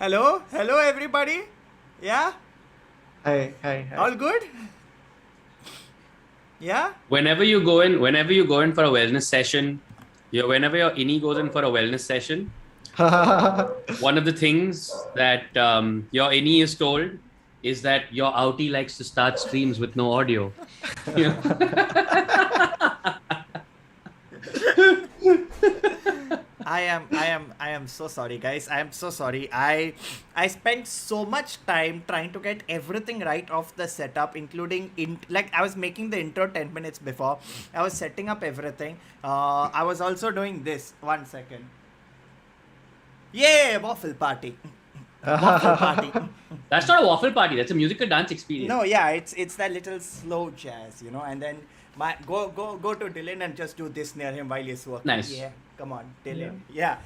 Hello everybody. Yeah, Hi. all good. Yeah. whenever you go in for a wellness session, whenever your innie goes in for a wellness session, one of the things that your innie is told is that your outie likes to start streams with no audio. Yeah. I am so sorry, guys. I am so sorry. I spent so much time trying to get everything right off the setup, including like I was making the intro 10 minutes before. I was setting up everything. I was also doing this. 1 second. Yeah, waffle party. Waffle party. That's not a waffle party. That's a musical dance experience. No, yeah, it's that little slow jazz, and then go to Dylan and just do this near him while he's working. Nice. Yeah, come on, Dylan. Yeah.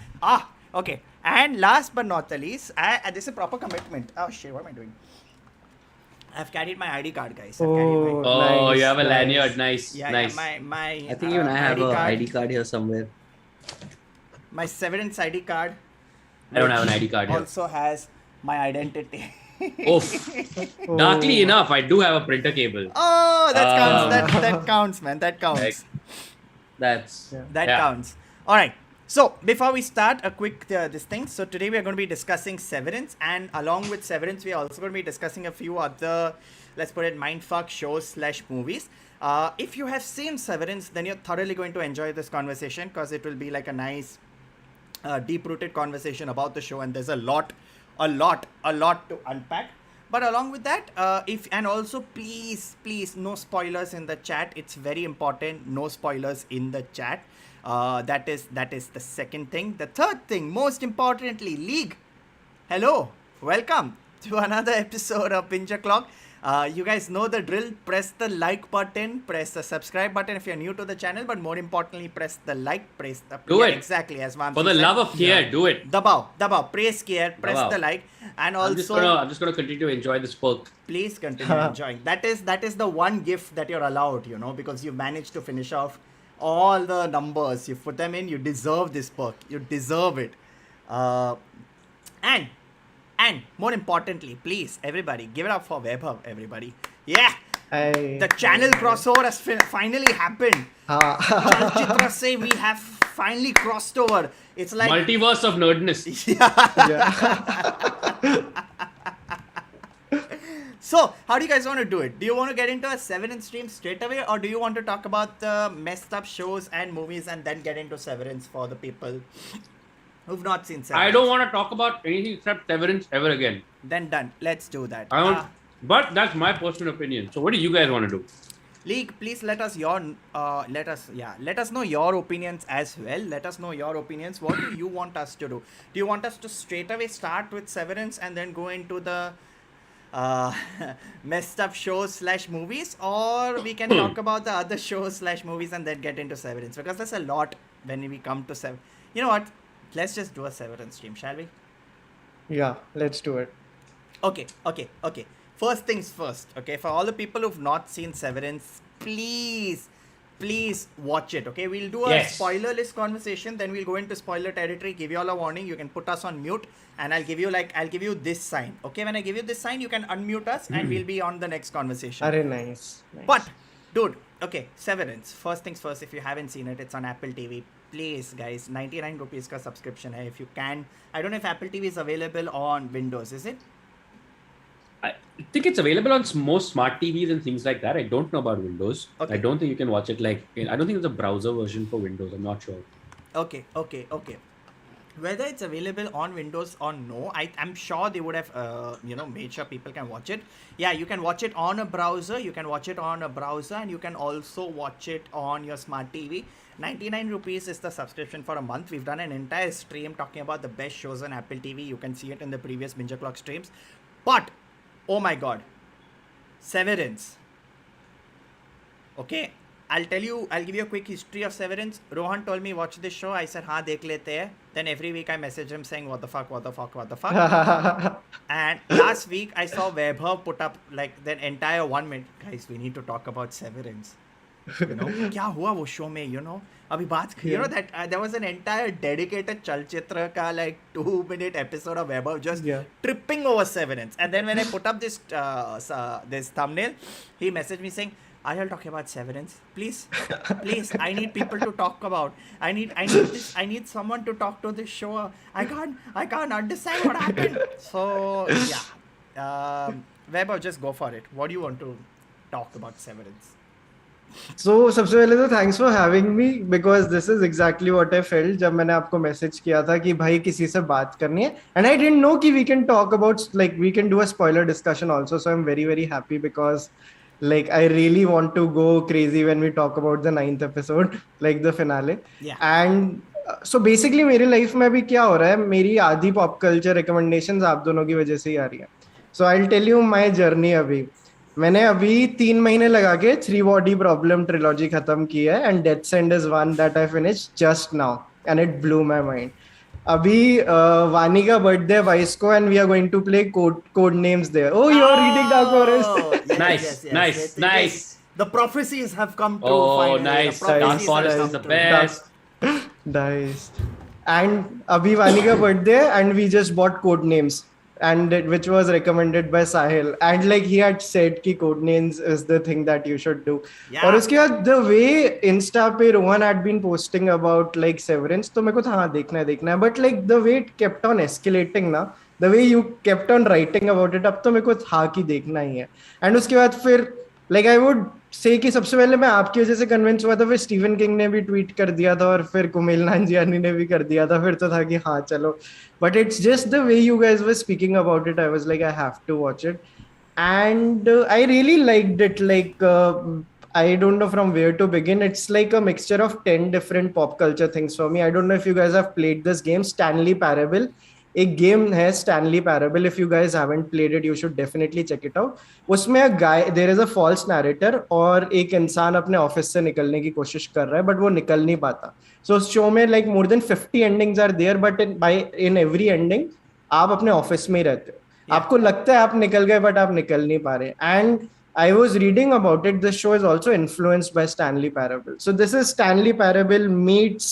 Okay. And last but not the least, this is a proper commitment. Oh shit, what am I doing? I've carried my ID card, guys. I've carried my, Oh, Nice, you have a nice. lanyard. Nice. yeah, nice. my I think even I have ID a card, ID card here somewhere. my Severance ID card. I don't have an which ID card here. Also has my identity. Oof. Darkly enough, I do have a printer cable. Oh, that counts. Um, That counts, man. That counts. Like, that's Yeah. That yeah. counts. All right. So before we start, a quick this thing. So today we are going to be discussing Severance, and along with Severance, we are also going to be discussing a few other, let's put it, mindfuck shows / movies. If you have seen Severance, then you're thoroughly going to enjoy this conversation because it will be like a nice, deep-rooted conversation about the show, and there's a lot to unpack. But along with that, and also please, no spoilers in the chat. It's very important. No spoilers in the chat. That is the second thing. The third thing, most importantly, League. Hello, welcome to another episode of Binge-O-Clock. You guys know the drill. Press the like button, press the subscribe button if you're new to the channel, but more importantly, press the like, press the Do it. exactly as Vamsi For the said. love of care, do it. Dabao, press care, press Dabao. the like, and I'm just gonna continue to enjoy this perk. please continue enjoying. That is the one gift that you're allowed, because you managed to finish off all the numbers. You put them in. You deserve this perk. You deserve it. And more importantly, please, everybody, give it up for Vaibhav, everybody. Yeah, Hi. the channel crossover has finally happened. Chalchitra say we have finally crossed over. It's like Multiverse of nerdness. So, how do you guys want to do it? Do you want to get into a Severance stream straight away, or do you want to talk about the messed up shows and movies and then get into Severance for the people who've not seen Severance? I don't want to talk about anything except Severance ever again. Then done. Let's do that. But that's my personal opinion. So what do you guys want to do? League, please let us know your opinions as well. Let us know your opinions. What do you want us to do? Do you want us to straight away start with Severance and then go into the messed up shows / movies, or we can talk about the other shows / movies and then get into Severance, because there's a lot when we come to Severance. You know what? Let's just do a Severance stream, shall we? Yeah, let's do it. Okay. First things first, okay? For all the people who've not seen Severance, please watch it, okay? We'll do a Yes. spoiler-less conversation, then we'll go into spoiler territory, give you all a warning. You can put us on mute, and I'll give you this sign, okay? When I give you this sign, you can unmute us, and we'll be on the next conversation. Very nice. But, dude, okay, Severance. First things first, if you haven't seen it, it's on Apple TV. Please, guys, 99 rupees ka subscription hai, if you can. I don't know if Apple TV is available on Windows, is it? I think it's available on most smart TVs and things like that. I don't know about Windows. Okay. I don't think you can watch it I don't think there's a browser version for Windows. I'm not sure. Okay. Whether it's available on Windows or no, I'm sure they would have, made sure people can watch it. Yeah, you can watch it on a browser. And you can also watch it on your smart TV. 99 rupees is the subscription for a month. We've done an entire stream talking about the best shows on Apple TV. You can see it in the previous Binge-O-Clock streams. But, oh my God, Severance. Okay, I'll give you a quick history of Severance. Rohan told me watch this show. I said, हाँ देख लेते हैं. Then every week I message him saying, what the fuck. And last week I saw Vaibhav put up like the entire 1 minute. Guys, we need to talk about Severance. You know, क्या हुआ वो show में, you know, अभी बात, you know, that there was an entire dedicated Chalchitra का like 2-minute episode of Vaibhav just Yeah. tripping over Severance. And then when I put up this thumbnail, he messaged me saying, "Are y'all talking about Severance? Please, please, I need people to talk about. I need someone to talk to this show. I can't understand what happened." So yeah, Vaibhav, just go for it. What do you want to talk about Severance? So सबसे पहले तो thanks for having me because this is exactly what I felt जब मैंने आपको message किया था कि भाई किसी से बात करनी है एंड आई डिडंट नो कि we can talk about like we can do a spoiler discussion also so I am very very happy because like I really want to go crazy when we talk about the 9th episode like the finale. Yeah. And so basically मेरी life में अभी क्या हो रहा है, मेरी आधी pop culture recommendations आप दोनों की वजह से ही आ रही है. So I will tell you my journey. अभी मैंने अभी 3 महीने लगा के 3 बॉडी प्रॉब्लम ट्रिलॉजी खत्म की है and Death's End is one that I finish just now and it blew my mind. अभी वानी का बर्थडे 22 को and we are going to play Code Names there. Oh you are reading Dark Forest. Nice. The prophecies have come true. Oh, finally. nice. The prophecies Dark Forest have is the come true. best. Nice. And अभी वानी का birthday and we just bought code names and which was recommended by Sahil and like he had said कि code names is the thing that you should do. Yeah. और उसके बाद the way Insta पे Rohan had been posting about like Severance तो मेरे को था हाँ देखना है but like the way it kept on escalating ना, the way you kept on writing about it अब तो मेरे को था कि देखना ही है. And उसके बाद फिर like I would say कि सबसे पहले मैं आपकी वजह से कन्विंस हुआ था, फिर स्टीवन किंग ने भी ट्वीट कर दिया था और फिर कुमिल नांजियानी ने भी कर दिया था, फिर तो था कि हाँ चलो. But it's just the way you guys were speaking about it, I was like I have to watch it and I really liked it. Like I don't know from where to begin. It's like a mixture of 10 different pop culture things for me. I don't know if you guys have played this game, Stanley Parable. एक game है Stanley Parable. If you guys haven't played it you should definitely check it out. उसमें there is a false narrator और एक इंसान अपने office से निकलने की कोशिश कर रहा है बट वो निकल नहीं पाता. सो शो में like more than 50 endings are there but in every ending आप अपने ऑफिस में ही रहते हो. आपको लगता है आप निकल गए बट आप निकल नहीं पा रहे. And I was reading about it. This show is also influenced by Stanley Parable. So this is Stanley Parable meets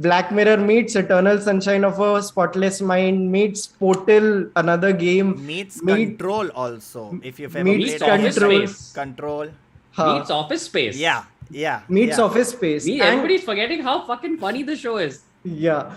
Black Mirror meets Eternal Sunshine of a Spotless Mind meets Portal, another game. Meets Control also. If you've ever Meets played Control. Control. Meets Office Space. Yeah. Meets Office Space. Everybody's forgetting how fucking funny the show is. Yeah.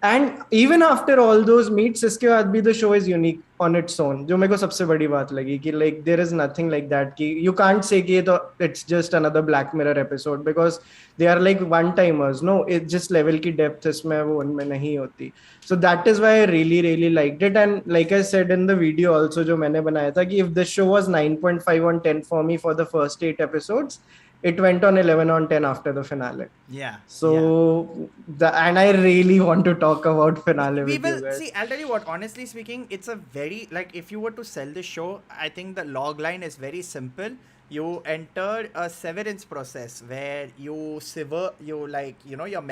And even after all those meets, इसके बाद भी the show is unique on its own. जो मेरे को सबसे बड़ी बात लगी कि like there is nothing like that कि you can't say कि तो it's just another Black Mirror episode because they are like one timers. No, it's just level की depth इसमें वो उनमें नहीं होती. So that is why I really liked it. And like I said in the video also जो मैंने बनाया था कि if this show was 9.5 on 10 for me for the first 8 episodes, it went on 11 on 10 after the finale. Yeah. So, and I really want to talk about finale We with will you guys. see. I'll tell you what. Honestly speaking, it's a very like if you were to sell the show, I think the log line is very simple. You enter a severance process where your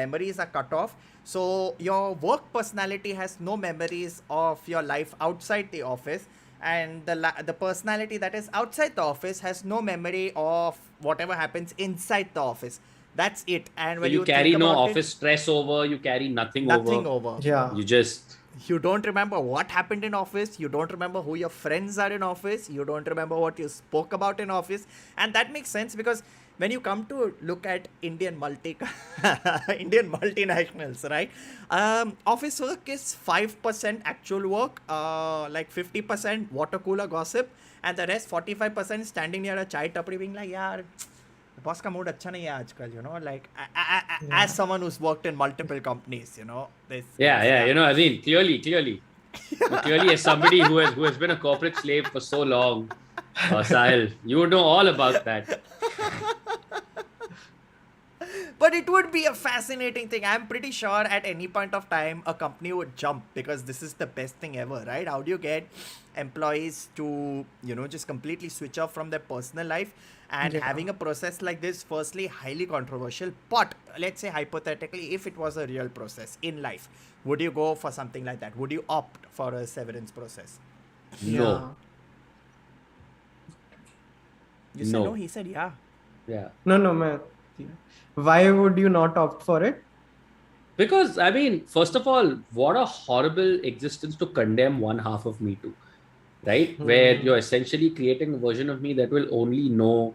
memories are cut off. So your work personality has no memories of your life outside the office. And the personality that is outside the office has no memory of whatever happens inside the office. That's it. And So when you carry think no about office stress over, you carry nothing over. Yeah. You just you don't remember what happened in office. You don't remember who your friends are in office. You don't remember what you spoke about in office. And that makes sense because when you come to look at Indian multinationals, right? Office work is 5% actual work, like 50% water cooler gossip, and the rest 45% standing near a chai tapri being like, यार boss का mood अच्छा नहीं है आजकल, you know, like as someone who's worked in multiple companies, you know, yeah, you know, I mean, clearly as somebody who has been a corporate slave for so long, Sahil, you would know all about that. But it would be a fascinating thing. I'm pretty sure at any point of time a company would jump because this is the best thing ever, right? How do you get employees to, you know, just completely switch off from their personal life? And having a process like this, firstly, highly controversial. But let's say hypothetically, if it was a real process in life, would you go for something like that? Would you opt for a severance process? No. You said no, he said yeah. Yeah. No, man. Why would you not opt for it? Because, I mean, first of all, what a horrible existence to condemn one half of me to, right? Where you're essentially creating a version of me that will only know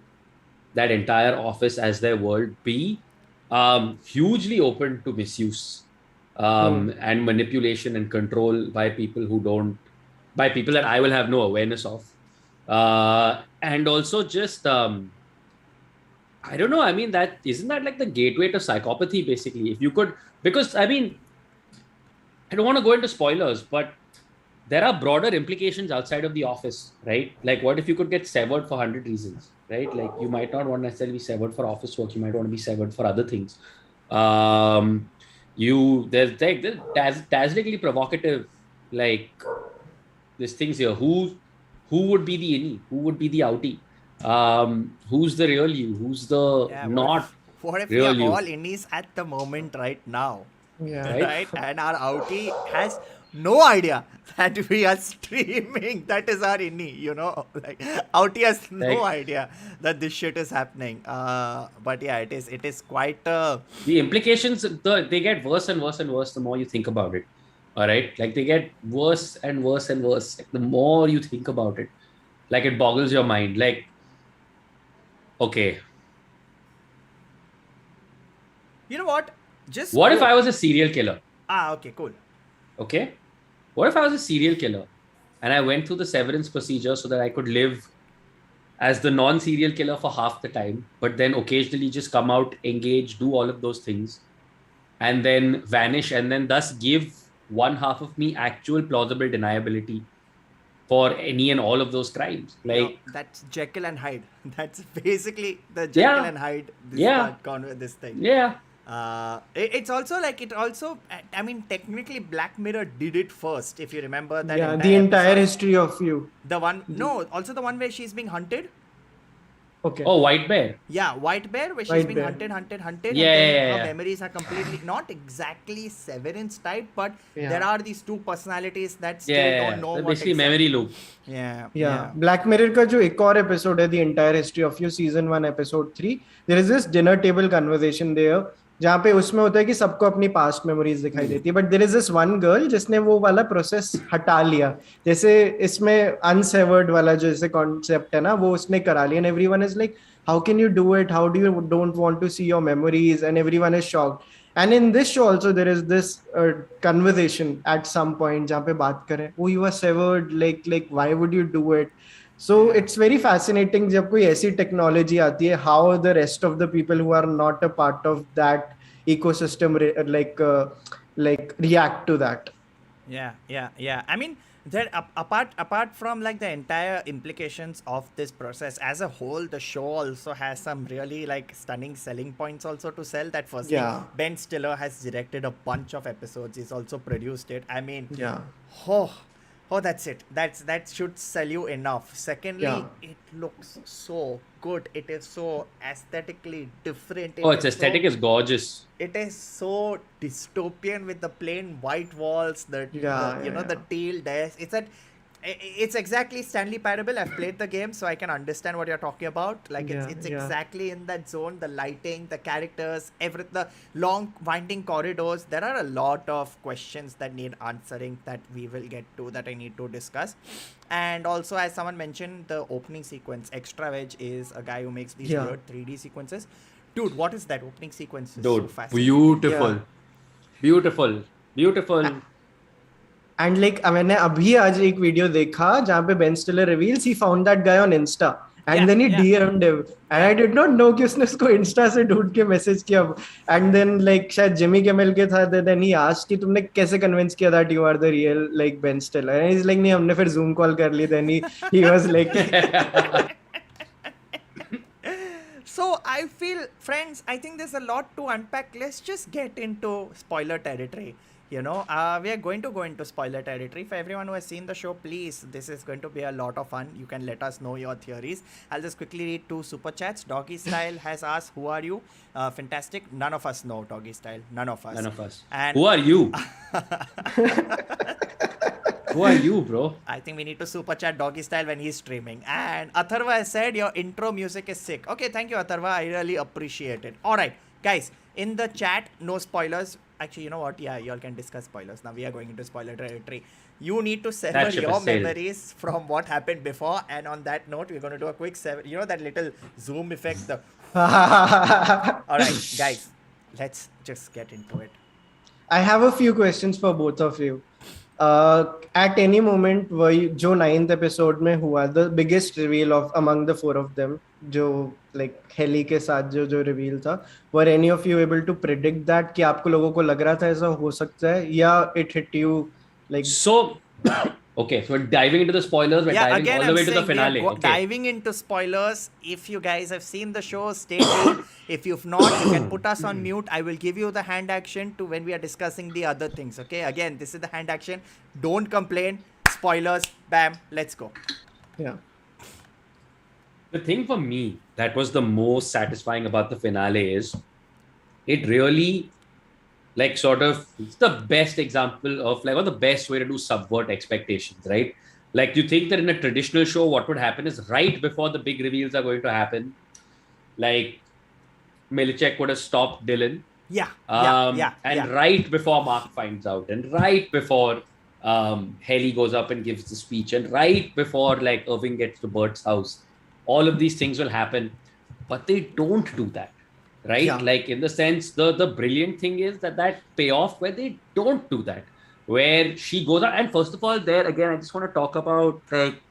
that entire office as their world. B, hugely open to misuse and manipulation and control by people who don't, by people that I will have no awareness of. And also just, I don't know. I mean, that isn't that like the gateway to psychopathy, basically? If you could, because I mean, I don't want to go into spoilers, but there are broader implications outside of the office, right? Like, what if you could get severed for 100 reasons, right? Like, you might not want to necessarily be severed for office work. You might want to be severed for other things. There's like this dazzlingly provocative, like, these things here. Who would be the innie? Who would be the outie? Who's the real you? Who's the Yeah, not what if we real are you? all innies at the moment right now? Yeah. Right? Right? And our outie has no idea that we are streaming. That is our innie, you know. Like outie has no Like- idea that this shit is happening. But yeah, it is quite The implications, they get worse and worse and worse the more you think about it. All right, like they get worse and worse and worse like, the more you think about it. Like it boggles your mind. Like, okay, you know what? Just what if go. I was a serial killer? Okay, cool. Okay, what if I was a serial killer and I went through the severance procedure so that I could live as the non-serial killer for half the time, but then occasionally just come out, engage, do all of those things, and then vanish, and then thus give one half of me actual plausible deniability for any and all of those crimes. You know, Like, that's Jekyll and Hyde. That's basically the Yeah. Jekyll and Hyde. This thing. yeah, It's also like it also. I mean, technically, Black Mirror did it first. If you remember that. Yeah, the entire episode. history of you. The one, no, also the one where she's being hunted. Okay. oh, White Bear. Yeah, White Bear, where she's White being Bear. hunted. Yeah, and then yeah, her yeah. memories are completely not exactly Severance type, but Yeah. there are these two personalities that still Yeah, don't know yeah. what Basically, exactly. memory loop. Yeah, Yeah. Black Mirror का जो एक और episode है, the entire history of you, season 1, episode 3. There is this dinner table conversation there, जहाँ पे उसमें होता है कि सबको अपनी past memories दिखाई देती है, but there is this one girl जिसने वो वाला process हटा लिया, जैसे इसमें unsevered वाला जो जैसे concept है ना, वो उसने करा लिया, and everyone is like, how can you do it? How do you don't want to see your memories? And everyone is shocked. And in this show also there is this conversation at some point जहाँ पे बात करें, oh you are severed, like why would you do it? So it's very fascinating जब कोई ऐसी technology आती है, how the rest of the people who are not a part of that ecosystem like react to that. Yeah. I mean, that apart from like the entire implications of this process as a whole, the show also has some really like stunning selling points also to sell. That firstly, Yeah. Ben Stiller has directed a bunch of episodes. He's also produced it. I mean, Yeah. Oh, that's it. That should sell you enough. Secondly, Yeah. it looks so good. It is so aesthetically different. Oh, its aesthetic is gorgeous. It is so dystopian with the plain white walls, the teal desk. It's exactly Stanley Parable. I've played the game, so I can understand what you're talking about. Like it's exactly in that zone. The lighting, the characters, the long winding corridors. There are a lot of questions that need answering that we will get to, that I need to discuss. And also, as someone mentioned, the opening sequence, Extra Veg is a guy who makes these weird 3D sequences. Dude, what is that opening sequence? It's so Dude, fascinating. beautiful. And like मैंने अभी आज एक video देखा जहाँ पे Ben Stiller reveals he found that guy on Insta and then he DM'd him and I did not know कि उसने उसको Insta से ढूंढ के मैसेज किया and then like शायद Jimmy Kimmel के था then he asked कि तुमने कैसे convince किया that you are the real like Ben Stiller and he's like नहीं हमने फिर Zoom call कर ली then he was like So I feel, friends, I think there's a lot to unpack. Let's just get into spoiler territory. You know, we are going to go into spoiler territory. For everyone who has seen the show, please, this is going to be a lot of fun. You can let us know your theories. I'll just quickly read 2 super chats. Doggy Style has asked, who are you? Fantastic. None of us know Doggy Style. None of us. None of us. And Who are you? Who are you, bro? I think we need to super chat doggy style when he's streaming. And Atharva has said your intro music is sick. Okay, thank you, Atharva. I really appreciate it. All right, guys, in the chat, no spoilers. Actually, you know what? Yeah, y'all can discuss spoilers. Now we are going into spoiler territory. You need to sever That ship your has sailed. memories from what happened before. And on that note, we're going to do a quick sever. You know that little zoom effect? The... All right, guys, let's just get into it. I have a few questions for both of you. At any moment, जो 9th episode में हुआ, the biggest reveal of among the four of them, जो like Heli के साथ जो reveal था, were any of you able to predict that कि आपको लोगों को लग रहा था ऐसा हो सकता है, या it hit you like? So, okay, so we're diving into the spoilers. We're diving again, all the I'm way to the saying we are finale. Okay. diving into spoilers. If you guys have seen the show, stay tuned. If you've not, you can put us on mute. I will give you the hand action to when we are discussing the other things. Okay, again, this is the hand action. Don't complain. Spoilers. Bam. Let's go. Yeah. The thing for me that was the most satisfying about the finale is it really like sort of it's the best example of like or the best way to do subvert expectations, right? Like you think that in a traditional show, what would happen is right before the big reveals are going to happen, like Milchek would have stopped Dylan. And right before Mark finds out, and right before Heli goes up and gives the speech, and right before like Irving gets to Bert's house, all of these things will happen, but they don't do that, right? Yeah. Like in the sense, the brilliant thing is that payoff where they don't do that, where she goes out, and first of all, there again, I just want to talk about like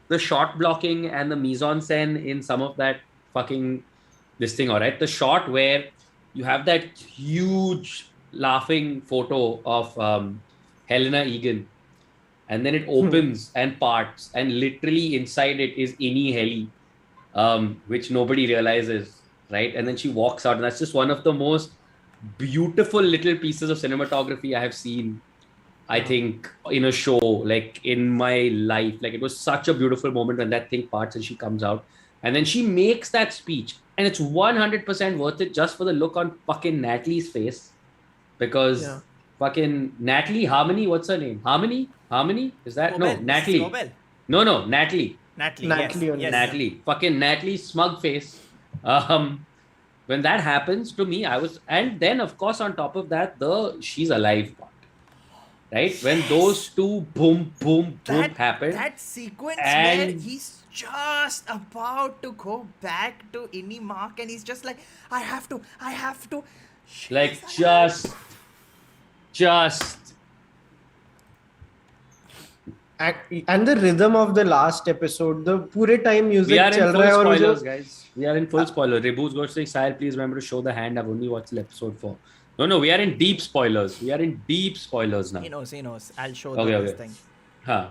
the shot blocking and the mise-en-scène in some of that fucking this thing, all right? The shot where you have that huge laughing photo of Helena Egan, and then it opens and parts, and literally inside it is Innie Heli, which nobody realizes, right? And then she walks out, and that's just one of the most beautiful little pieces of cinematography I have seen, I think, in a show, like in my life. Like it was such a beautiful moment when that thing parts and she comes out, and then she makes that speech, and it's 100% worth it just for the look on fucking Natalie's face, because fucking Natalie Harmony, what's her name? Harmony? Is that? Nobel. No, Natalie. Nobel. No, Natalie. Natalie. Yes. Natalie. Fucking Natalie's smug face. When that happens to me, and then of course on top of that, the she's alive part. Right? When those two boom happen. That sequence where he's just about to go back to Innie Mark, and he's just like, I have to. Like just and the rhythm of the last episode, the pure time music we are in chal full raha hai aur spoilers, jo- guys. We are in full spoiler. Rebu's going to say, Sahil, please remember to show the hand. I've only watched the episode 4. No, we are in deep spoilers. We are in deep spoilers now. He knows. I'll show Okay. this thing. Huh.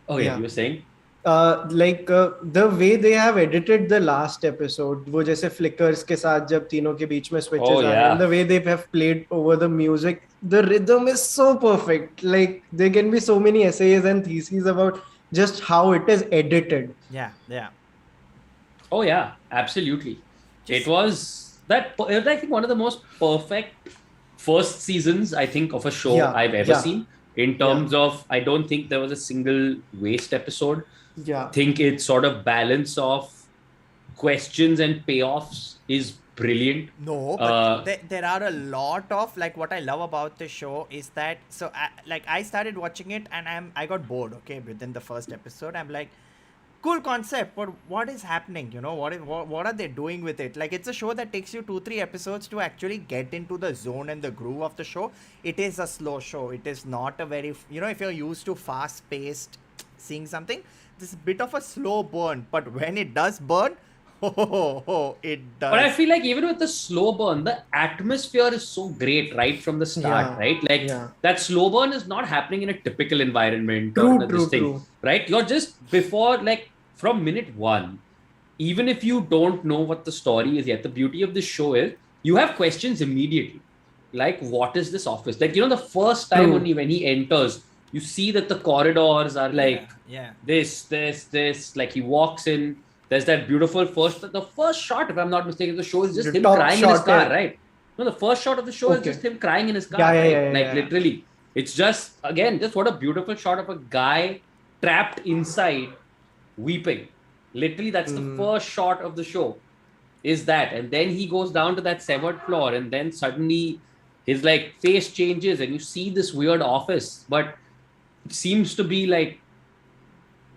Okay, Yeah. you were saying? The way they have edited the last episode, वो जैसे flickers के साथ जब तीनों के बीच में switches Oh, आए, yeah. and the way they have played over the music, the rhythm is so perfect. Like there can be so many essays and theses about just how it is edited. Yeah. Oh yeah, absolutely. It was I think one of the most perfect first seasons I think of a show I've ever seen. In terms of, I don't think there was a single waste episode. Yeah. I think its sort of balance of questions and payoffs is brilliant. No, but there are a lot of, like, what I love about the show is that, so I started watching it and I got bored, okay, within the first episode. I'm like, cool concept, but what is happening? You know, what are they doing with it? Like, it's a show that takes you 2-3 episodes to actually get into the zone and the groove of the show. It is a slow show. It is not a very, you know, if you're used to fast-paced seeing something, this is a bit of a slow burn. But when it does burn, it does. But I feel like even with the slow burn, the atmosphere is so great right from the start, right? Like that slow burn is not happening in a typical environment. True. Right? You're just before, like from minute 1, even if you don't know what the story is yet, the beauty of this show is you have questions immediately. Like, what is this office? Like, you know, the first time only when he enters, you see that the corridors are like this, like he walks in. There's that beautiful the first shot, if I'm not mistaken, the show is just him crying in his car, right? No, the first shot of the show is just him crying in his car, right? Literally. It's just, again, just what a beautiful shot of a guy trapped inside weeping. Literally, that's the first shot of the show, is that. And then he goes down to that severed floor, and then suddenly his like face changes and you see this weird office, but it seems to be like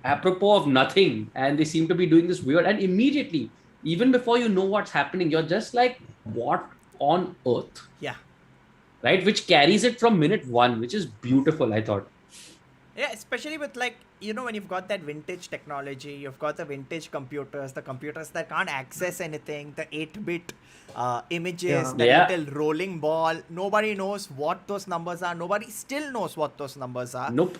apropos of nothing, and they seem to be doing this weird, and immediately, even before you know what's happening, you're just like, what on earth? Yeah. Right? Which carries it from minute one, which is beautiful, I thought. Yeah, especially with like, you know, when you've got that vintage technology, you've got the vintage computers, the computers that can't access anything, the 8-bit images, the little rolling ball. Nobody knows what those numbers are. Nobody still knows what those numbers are. Nope.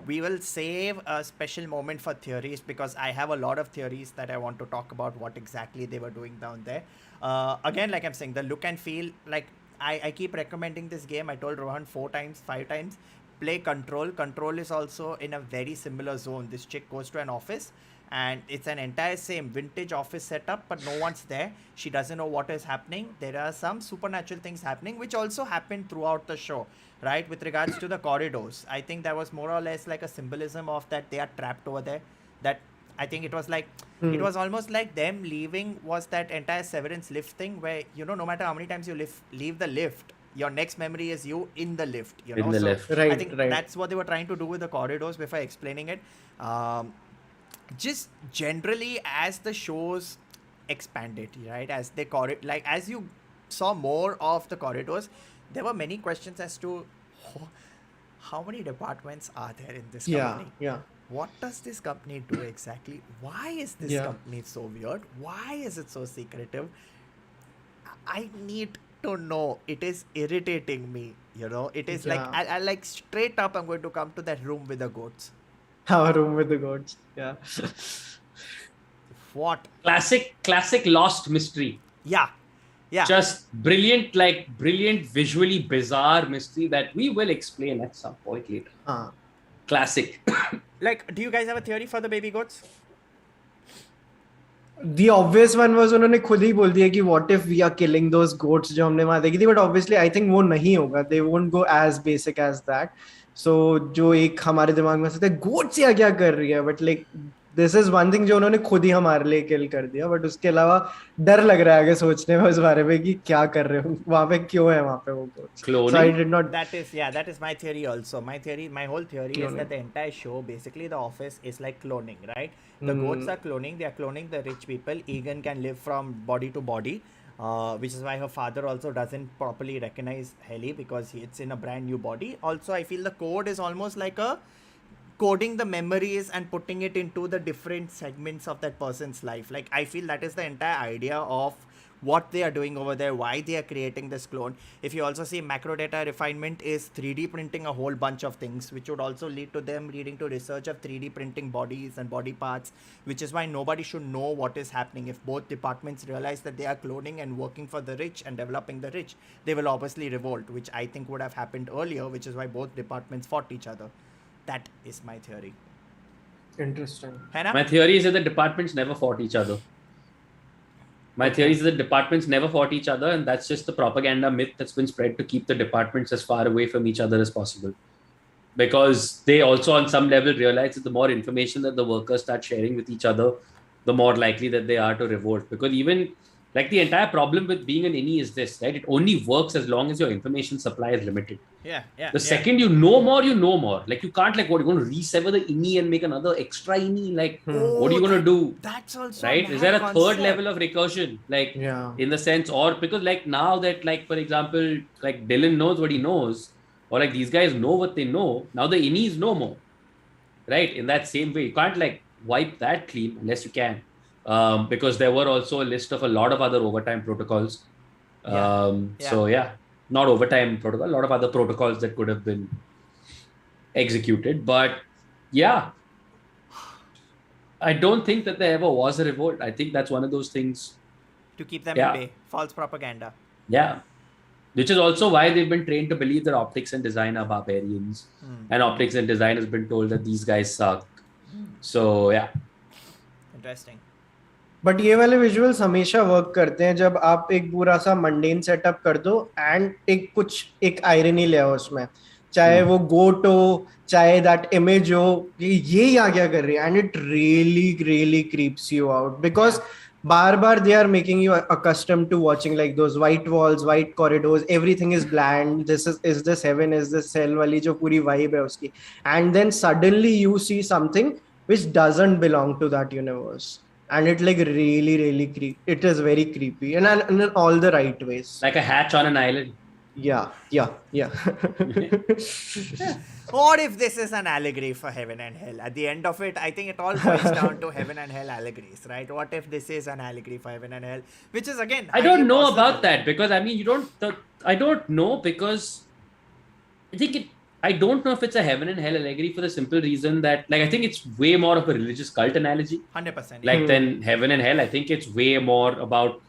We will save a special moment for theories, because I have a lot of theories that I want to talk about what exactly they were doing down there. Again, like I'm saying, the look and feel, like I keep recommending this game. I told Rohan 5 times. Play Control. Control is also in a very similar zone. This chick goes to an office and it's an entire same vintage office setup, but no one's there. She doesn't know what is happening. There are some supernatural things happening, which also happened throughout the show, right? With regards to the corridors, I think that was more or less like a symbolism of that they are trapped over there. That I think it was like, it was almost like them leaving was that entire Severance lift thing where, you know, no matter how many times you leave the lift, your next memory is you in the lift, you know. In the lift. Right, I think right. that's what they were trying to do with the corridors before explaining it. Just generally, as the shows expanded, right, as they like as you saw more of the corridors, there were many questions as to how many departments are there in this company. What does this company do exactly? Why is this company so weird? Why is it so secretive? I need to know. It is irritating me, you know. It is like, I like straight up, I'm going to come to that room with the goats. Our room with the goats. Yeah. What? Classic lost mystery. Yeah. Just brilliant, visually bizarre mystery that we will explain at some point later. Classic. Like, do you guys have a theory for the baby goats? The obvious one was उन्होंने खुद ही बोल दिया कि what if we are killing those goats जो हमने वहाँ देखी थी, but obviously I think वो नहीं होगा. They won't go as basic as that. So जो एक हमारे दिमाग में सोचते हैं goats या क्या कर रही है, but like this is one thing जो उन्होंने खुद ही हमारे लिए kill कर दिया, but उसके अलावा डर लग रहा है आगे सोचने में उस बारे में कि क्या कर रहे हो वहाँ पे, क्यों है वहाँ पे वो goats. Cloning. So I did not. That is my theory also. My whole theory is that the entire show, basically the office is like cloning, right? The goats are cloning. They are cloning the rich people. Egan can live from body to body, which is why her father also doesn't properly recognize Helly, because it's in a brand new body. Also, I feel the code is almost like a coding the memories and putting it into the different segments of that person's life. Like, I feel that is the entire idea of what they are doing over there, why they are creating this clone. If you also see, macro data refinement is 3D printing a whole bunch of things, which would also lead to them leading to research of 3D printing bodies and body parts, which is why nobody should know what is happening. If both departments realize that they are cloning and working for the rich and developing the rich, they will obviously revolt, which I think would have happened earlier, which is why both departments fought each other. That is my theory. Interesting. Hannah? My theory is that the departments never fought each other. My theory is that departments never fought each other, and that's just the propaganda myth that's been spread to keep the departments as far away from each other as possible. Because they also, on some level, realize that the more information that the workers start sharing with each other, the more likely that they are to revolt. Because even, like, the entire problem with being an innie is this, right? It only works as long as your information supply is limited. Yeah. The second you know more, you know more. Like, you can't, like, what, you're going to resever the innie and make another extra innie? Like, what are you going to do? That's also right? Is there a third level of recursion? Like, in the sense, or because, like, now that, like, for example, like, Dylan knows what he knows, or, like, these guys know what they know, now the innies know more. Right? In that same way. You can't, like, wipe that clean unless you can. Because there were also a list of a lot of other overtime protocols. So, yeah. Not overtime protocol, a lot of other protocols that could have been executed. But yeah, I don't think that there ever was a revolt. I think that's one of those things. To keep them at bay. False propaganda. Yeah. Which is also why they've been trained to believe that optics and design are barbarians. And optics and design has been told that these guys suck. So, yeah. Interesting. But ये वाले visuals हमेशा work करते हैं जब आप एक पूरा सा मंडेन सेटअप कर दो एंड एक आयरनी ले आओ उसमें. चाहे वो goat हो, चाहे that image हो, ये यहाँ क्या कर रही है, and it really creeps you out because bar they are making you accustomed to watching like those white walls, white corridors, everything is bland. This is this heaven, is this hell वाली जो पूरी vibe है उसकी, and then suddenly you see something which doesn't belong to that universe. And it like really it is very creepy and in all the right ways. Like a hatch on an island. Yeah. What if this is an allegory for heaven and hell? At the end of it, I think it all boils down to heaven and hell allegories, right? What if this is an allegory for heaven and hell? Which is again, I don't know possible. about that because I mean I don't know because I don't know if it's a heaven and hell allegory for the simple reason that like I think it's way more of a religious cult analogy. 100%. Like than heaven and hell. I think it's way more about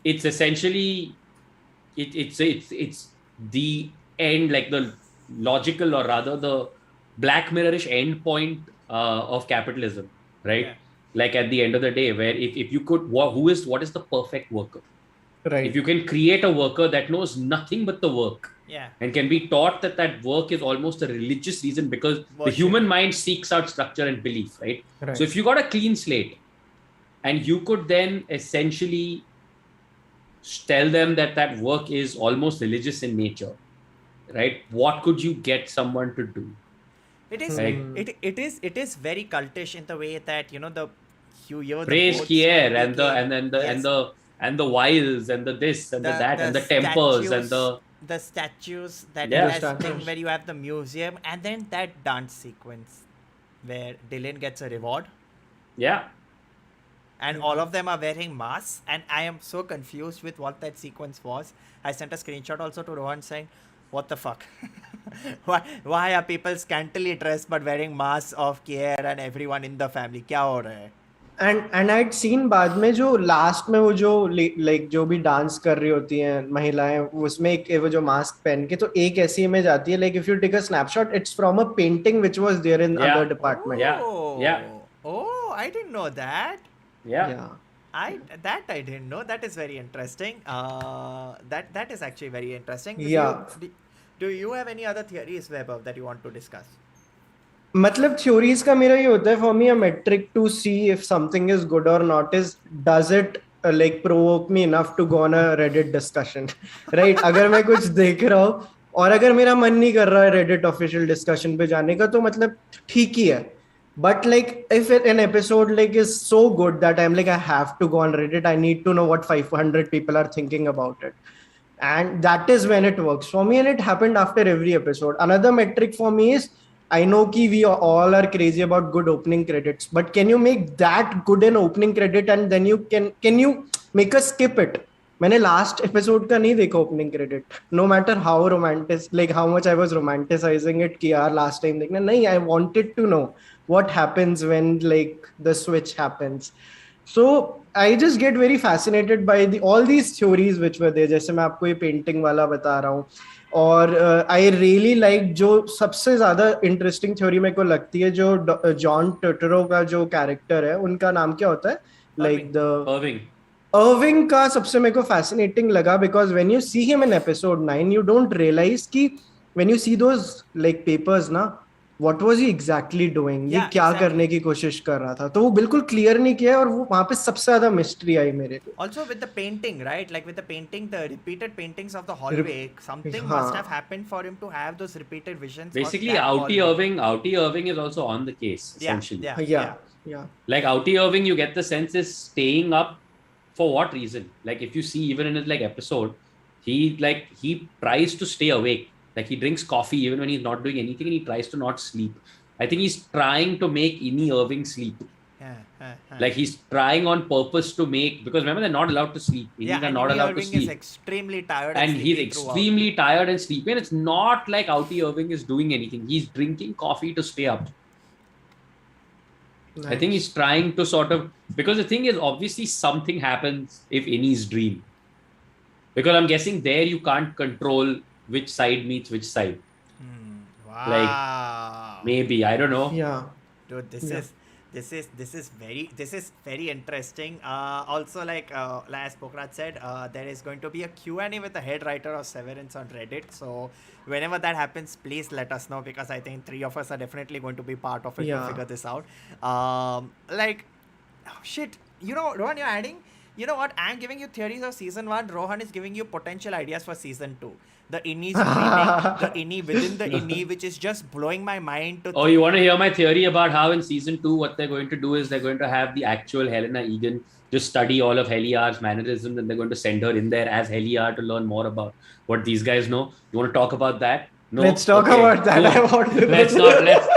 it's essentially it's the end, like the logical or rather the Black Mirror-ish end point of capitalism, right? Yeah. Like at the end of the day, where if you could, what is the perfect worker? Right. If you can create a worker that knows nothing but the work, and can be taught that work is almost a religious reason because the human mind seeks out structure and belief, right? So if you got a clean slate and you could then essentially tell them that work is almost religious in nature, right? What could you get someone to do? It is it is very cultish in the way that you hear praise the Kier and the wiles and the this and the that and the temples and the statues that thing where you have the museum and then that dance sequence where Dylan gets a reward. Yeah. And all of them are wearing masks and I am so confused with what that sequence was. I sent a screenshot also to Rohan saying, what the fuck? why are people scantily dressed but wearing masks of Kier and everyone in the family? क्या हो रहा है? And I'd seen बाद में जो last में वो जो like जो भी डांस कर रही होती हैं महिलाएं उसमें एक वो जो मास्क पहन के तो एक ऐसी इमेज आती है like if you take a snapshot it's from a painting which was there in other department. Oh, I didn't know that. I didn't know. That is very interesting. That is actually very interesting. Do you have any other theories, Vaibhav, that you want to discuss? मतलब theories का मेरा ये होता है for me a metric to see if something is good or not is does it like provoke me enough to go on a Reddit discussion, right? अगर मैं कुछ देख रहा हूँ और अगर मेरा मन नहीं कर रहा है Reddit official discussion पे जाने का तो मतलब ठीक ही है. But like if an episode like is so good that I'm like I have to go on Reddit, I need to know what 500 people are thinking about it. And that is when it works for me and it happened after every episode. Another metric for me is I know ki we all are crazy about good opening credits, but can you make that good an opening credit and then you can you make us skip it? मैंने last episode का नहीं देखा opening credit. No matter how romantic, like how much I was romanticizing it कि यार last time देखना नहीं, I wanted to know what happens when like the switch happens. So I just get very fascinated by all these theories which were there. जैसे मैं आपको ये painting वाला बता रहा हूँ. और आई रियली लाइक जो सबसे ज्यादा इंटरेस्टिंग थ्योरी मेरे को लगती है जो जॉन टर्टरो का जो कैरेक्टर है उनका नाम क्या होता है लाइक द अर्विंग का सबसे मेरे को फैसिनेटिंग लगा because when you see him in episode 9 you don't realize कि when you see those like papers ना what was he exactly doing? ये क्या करने की कोशिश कर रहा था तो वो बिल्कुल क्लियर नहीं किया और वो वहाँ पे सबसे ज्यादा मिस्ट्री आई मेरे को. Also with the painting, right? Like with the painting, the repeated paintings of the hallway, something must have happened for him to have those repeated visions. Basically, Outie Irving is also on the case essentially. Yeah. Like Outie Irving, you get the sense is staying up for what reason? Like if you see even in his like episode, he tries to stay awake. Like he drinks coffee even when he's not doing anything and he tries to not sleep. I think he's trying to make Innie Irving sleep. Like he's trying on purpose to make, because remember they're not allowed to sleep. Innies are not allowed to sleep. Is extremely tired and he's extremely tired and sleepy. And it's not like Outie Irving is doing anything. He's drinking coffee to stay up. Nice. I think he's trying to sort of, because the thing is obviously something happens if Innie's dream. Because I'm guessing there you can't control which side meets which side. Wow. Like maybe, I don't know. Yeah. Dude, This is very interesting. Also, like as Pokrath said, there is going to be a Q&A with the head writer of Severance on Reddit. So whenever that happens, please let us know, because I think 3 of us are definitely going to be part of it to Yeah. figure this out. Like, oh, shit. Rohan, you're adding. You know what? I'm giving you theories of season 1. Rohan is giving you potential ideas for season 2. The innie's dreaming, the innie within the innie, which is just blowing my mind to Oh, you want to hear my theory about how in season 2, what they're going to do is they're going to have the actual Helena Egan just study all of Heliar's mannerisms, and they're going to send her in there as Heliar to learn more about what these guys know. You want to talk about that? No. Let's talk Okay, about that. cool. I want to Let's not. Let's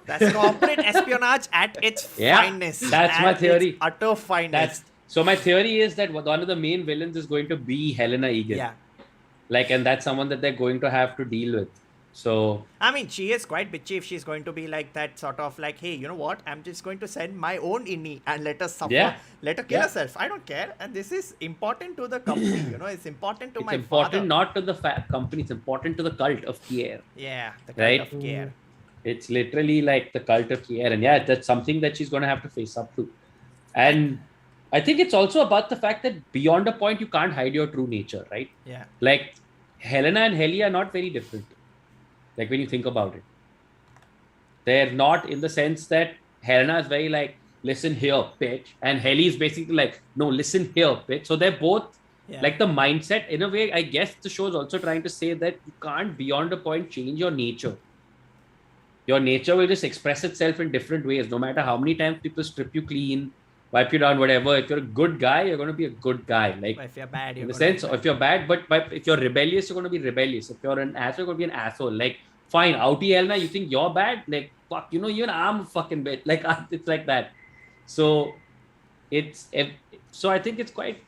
That's corporate espionage at its finest. That's my At theory. its utter finest. So my theory is that one of the main villains is going to be Helena Egan. Yeah. And that's someone that they're going to have to deal with. So I mean, she is quite bitchy if she's going to be like that sort of like, hey, you know what? I'm just going to send my own innie and let her suffer. Yeah. Let her kill Yeah. herself. I don't care. And this is important to the company. It's important to it's my important father. not to the company. It's important to the cult of Kier. Yeah, the Right? kind of care. It's literally like the cult of Kier. And yeah, that's something that she's going to have to face up to. And I think it's also about the fact that beyond a point, you can't hide your true nature, right? Yeah. Like Helena and Heli are not very different. Like when you think about it, they're not in the sense that Helena is very like, listen here, bitch. And Heli is basically like, no, listen here, bitch. So they're both like the mindset. In a way, I guess the show is also trying to say that you can't beyond a point change your nature. Your nature will just express itself in different ways, no matter how many times people strip you clean, wipe you down, whatever. If you're a good guy, you're going to be a good guy. Like, But if you're bad, you're in the gonna be sense, bad. if you're bad, but if you're rebellious, you're going to be rebellious. If you're an asshole, you're going to be an asshole. Like, fine, outie Elna, you think you're bad? Like, fuck, even I'm a fucking bitch. Like, it's like that. So, so I think it's quite.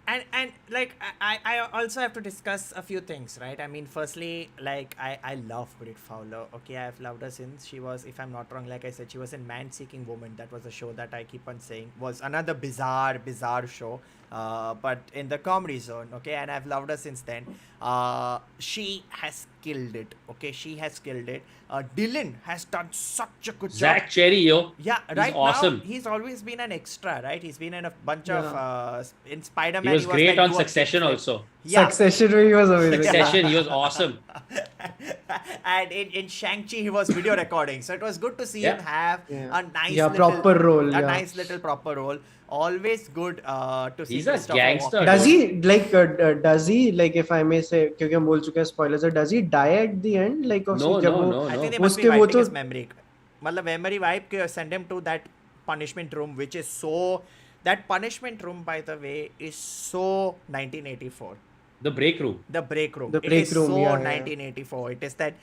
And like I also have to discuss a few things, right? I mean, firstly, like I love Brit Fowler. Okay, I've loved her since she was, if I'm not wrong, like I said, she was in Man Seeking Woman. That was a show that I keep on saying was another bizarre show, but in the comedy zone. Okay, and I've loved her since then. She has killed it. Okay, she has killed it. Dylan has done such a good job. Zach Cherry, yo. Yeah, He's right awesome. now he's always been an extra, right? He's been in a bunch of in Spider-Man. He was great like, on "Do a Succession kickflip." also. Yeah, Succession where he was amazing. Succession, he was awesome. and in Shang-Chi he was video recording, so it was good to see him have a nice little, proper role. a nice little proper role. Always good to see. He's a Christopher gangster. Walken. Does he like if I may say, क्योंकि हम बोल चुके हैं spoilers है, does he die at the end like No, जब no, वो no, I think they no. must be उसके वो wiping तो- his memory. मतलब memory wipe के send him to that punishment room, which is so. That punishment room, by the way, is so 1984. The break room. The break room. The It break is room, so yeah. 1984. It is that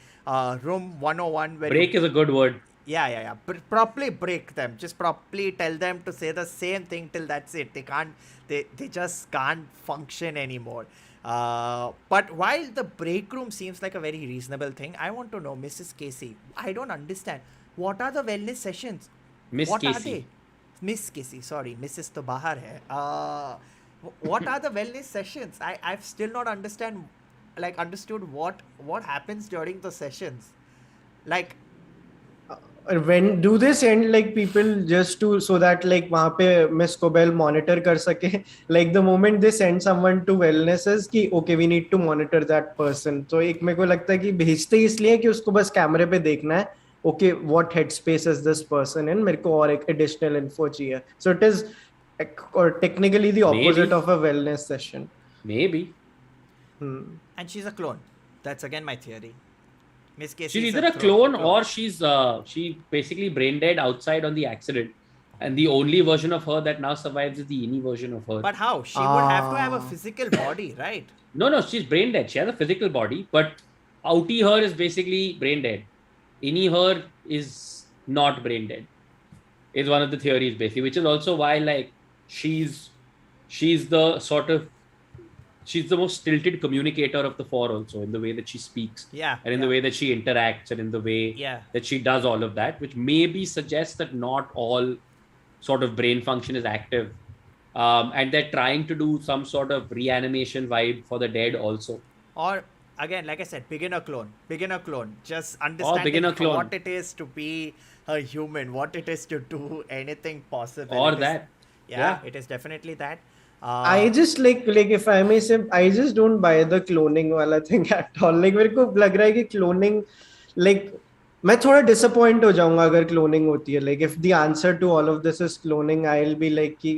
room 101 where Break is a good word. yeah. Properly break them. Just properly tell them to say the same thing till that's it. They can't. They just can't function anymore. But while the break room seems like a very reasonable thing, I want to know, Mrs. Casey. I don't understand. What are the wellness sessions? Miss What are Casey. they? Miss Casey, sorry, Mrs. to bahar hai. What are the wellness sessions? I've still not understood what happens during the sessions. Like, when do they send like people just to so that like वहाँ पे Miss Cobell monitor कर सके? Like the moment they send someone to wellnesses कि okay we need to monitor that person. तो एक मेरे को लगता है कि भेजते ही इसलिए कि उसको बस कैमरे पे देखना है. Okay, what headspace is this person in? मेरे को और एक additional info चाहिए. So it is or technically the opposite Maybe. of a wellness session. Maybe. and she's a clone. That's again my theory. Miss Casey. She's is either a clone or she basically brain dead outside on the accident. And the only version of her that now survives is the Ini version of her. But how? She would have to have a Ah. physical body, right? No, she's brain dead. She has a physical body, but outie her is basically brain dead. Ini her is not brain dead. Is one of the theories basically, which is also why like she's the sort of she's the most stilted communicator of the four also in the way that she speaks. Yeah. And in the way that she interacts and in the way that she does all of that, which maybe suggests that not all sort of brain function is active. And they're trying to do some sort of reanimation vibe for the dead also. Or again, like I said, beginner clone. Just understanding beginner clone. what it is to be a human, what it is to do anything possible. Or It is- that. yeah, it is definitely that. I just like if I may say, I just don't buy the cloning वाला thing at all. Like मेरे को लग रहा है कि cloning, like मैं थोड़ा disappoint हो जाऊंगा अगर cloning होती है. Like if the answer to all of this is cloning, I'll be like कि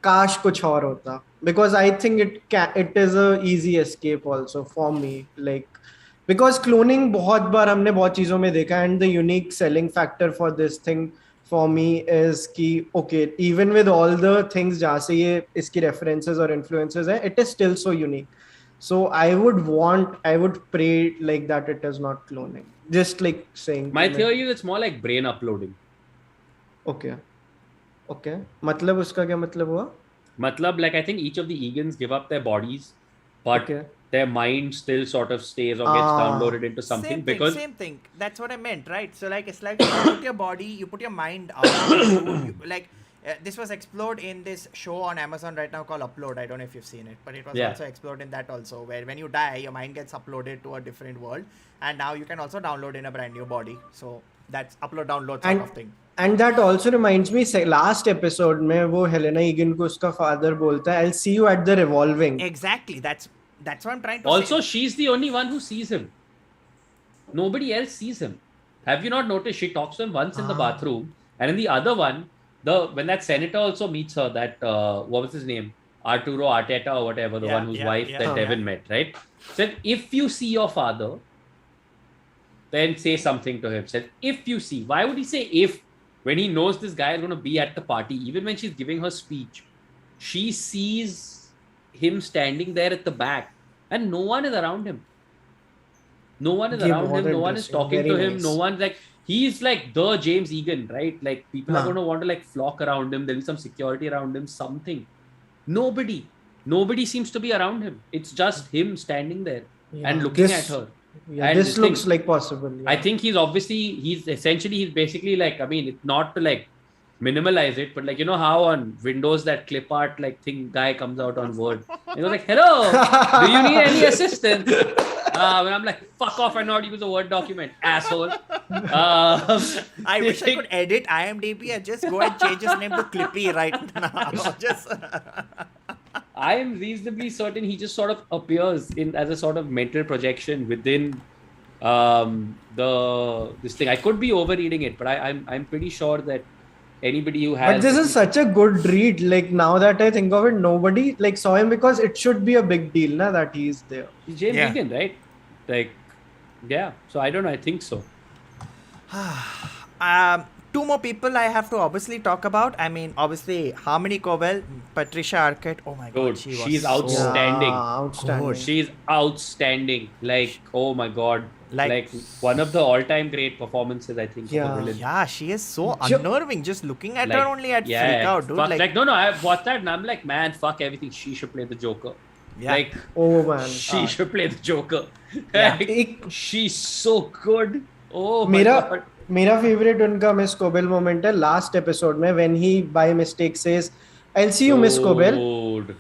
काश कुछ और होता. Because I think it is a easy escape also for me. Like because cloning बहुत बार हमने बहुत चीजों में देखा, and the unique selling factor for this thing for me is कि okay, even with all the things जहाँ से ये इसकी references और influences हैं, it is still so unique. So I would pray like that it is not cloning. Just like saying. My theory is it's more like brain uploading. Okay. मतलब उसका क्या मतलब हुआ? Matlab, like I think each of the Egans give up their bodies, but Okay. their mind still sort of stays or gets downloaded into something same thing. That's what I meant, right? So like it's like you put your body, you put your mind out. Like this was explored in this show on Amazon right now called Upload. I don't know if you've seen it, but it was also explored in that also, where when you die, your mind gets uploaded to a different world, and now you can also download in a brand new body. So that's upload download sort of thing. And that also reminds me, last episode में वो Helena Egan को उसका father बोलता है, I'll see you at the revolving. Exactly. That's what I'm trying to also say. she's the only one who sees him. Nobody else sees him. Have you not noticed? She talks to him once in the bathroom, and in the other one, when that senator also meets her, that what was his name, Arturo Arteta or whatever, the one whose wife that Devin met, right? Said, if you see your father, then say something to him. Said, if you see. Why would he say if, when he knows this guy is going to be at the party? Even when she's giving her speech, she sees him standing there at the back, and no one is around him. No one is around him. No one is talking to him. No one, like, he's like the James Egan, right? Like, people are going to want to like flock around him. There'll be some security around him, something. Nobody seems to be around him. It's just him standing there and looking at her. Yeah, this looks like possible. Yeah. I think he's basically like, I mean, it's not to like minimalize it, but like, you know how on Windows that clip art like thing guy comes out on Word. You know, like, hello, do you need any assistance? When I'm like, fuck off, I know how to use a Word document, asshole. I wish I could edit IMDb and just go and change his name to Clippy right now. Just I am reasonably certain he just sort of appears as a sort of mental projection within this thing. I could be overreading it, but I'm pretty sure that anybody who has. But this is such a good read. Like, now that I think of it, nobody like saw him, because it should be a big deal, na, that he's there. He's James Egan, right? Like, yeah. So I don't know. I think so. Two more people I have to obviously talk about. I mean, obviously, Harmony Cowell, Patricia Arquette. Oh my God, she's outstanding. Outstanding. She's outstanding. Like, oh my God. Like one of the all-time great performances, I think. Yeah. Of a villain. Yeah, she is so unnerving. Just looking at her only at freak out, dude. Fuck, like, no, I've watched that and I'm like, man, fuck everything. She should play the Joker. Yeah. Like, oh man, she should play the Joker. Yeah. Like, she's so good. Oh my God. मेरा favourite उनका Miss Cobel moment है last episode में, when he by mistake says I'll see you Miss Cobel.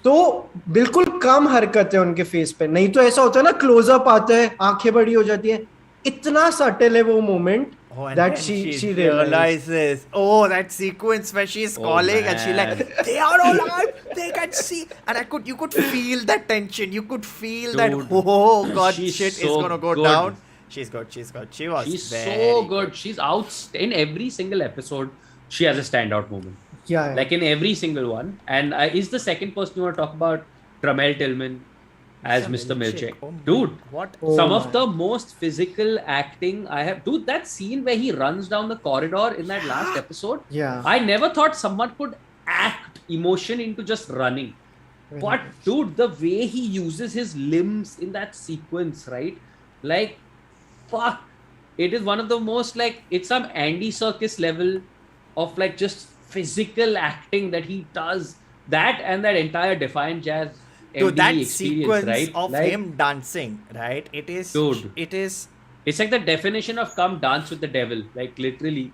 तो बिल्कुल कम हरकत है उनके face पे, नहीं तो ऐसा होता है ना, क्लोजअप आता है, आंखें बड़ी हो जाती है. इतना सटल है वो moment that she realizes. Oh, that sequence where she's calling and she like, they are alive, they can see, and you could feel that tension, you could feel that, oh God, shit is gonna go down. She's good. She's so good. She's out in every single episode. She has a standout moment. Yeah. Like in every single one. And is the second person you want to talk about Tramel Tillman as Mr. Milchick. Oh, dude, what? Some of the most physical acting I have. Dude, that scene where he runs down the corridor in that last episode. Yeah. I never thought someone could act emotion into just running. But dude, the way he uses his limbs in that sequence, right? Like, fuck. It is one of the most, like, it's some Andy Serkis level of like just physical acting that he does. That and that entire Defiant Jazz Dude, that experience, sequence right? of like, him dancing, right? It is. Dude. It is. It's like the definition of come dance with the devil. Like, literally.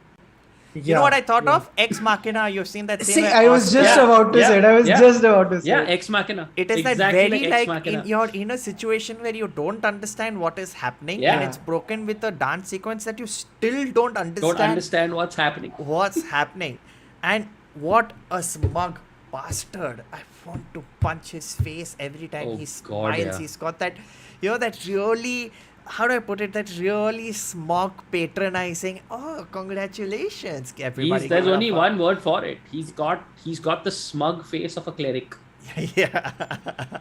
You know what I thought of? Ex Machina. You've seen that scene? See, where I was just Yeah, about to yeah, say it. I was yeah. just about to say Yeah, it. Ex Machina. It is exactly that very Ex like Machina. you're in a situation where you don't understand what is happening, Yeah. and it's broken with a dance sequence that you still don't understand. Don't understand what's happening. What's happening, and what a smug bastard! I want to punch his face every time Oh, he God, smiles. yeah. He's got that, that really. How do I put it? That really smug, patronizing. Oh, congratulations, everybody! There's give it only up. one word for it. He's got the smug face of a cleric. Yeah.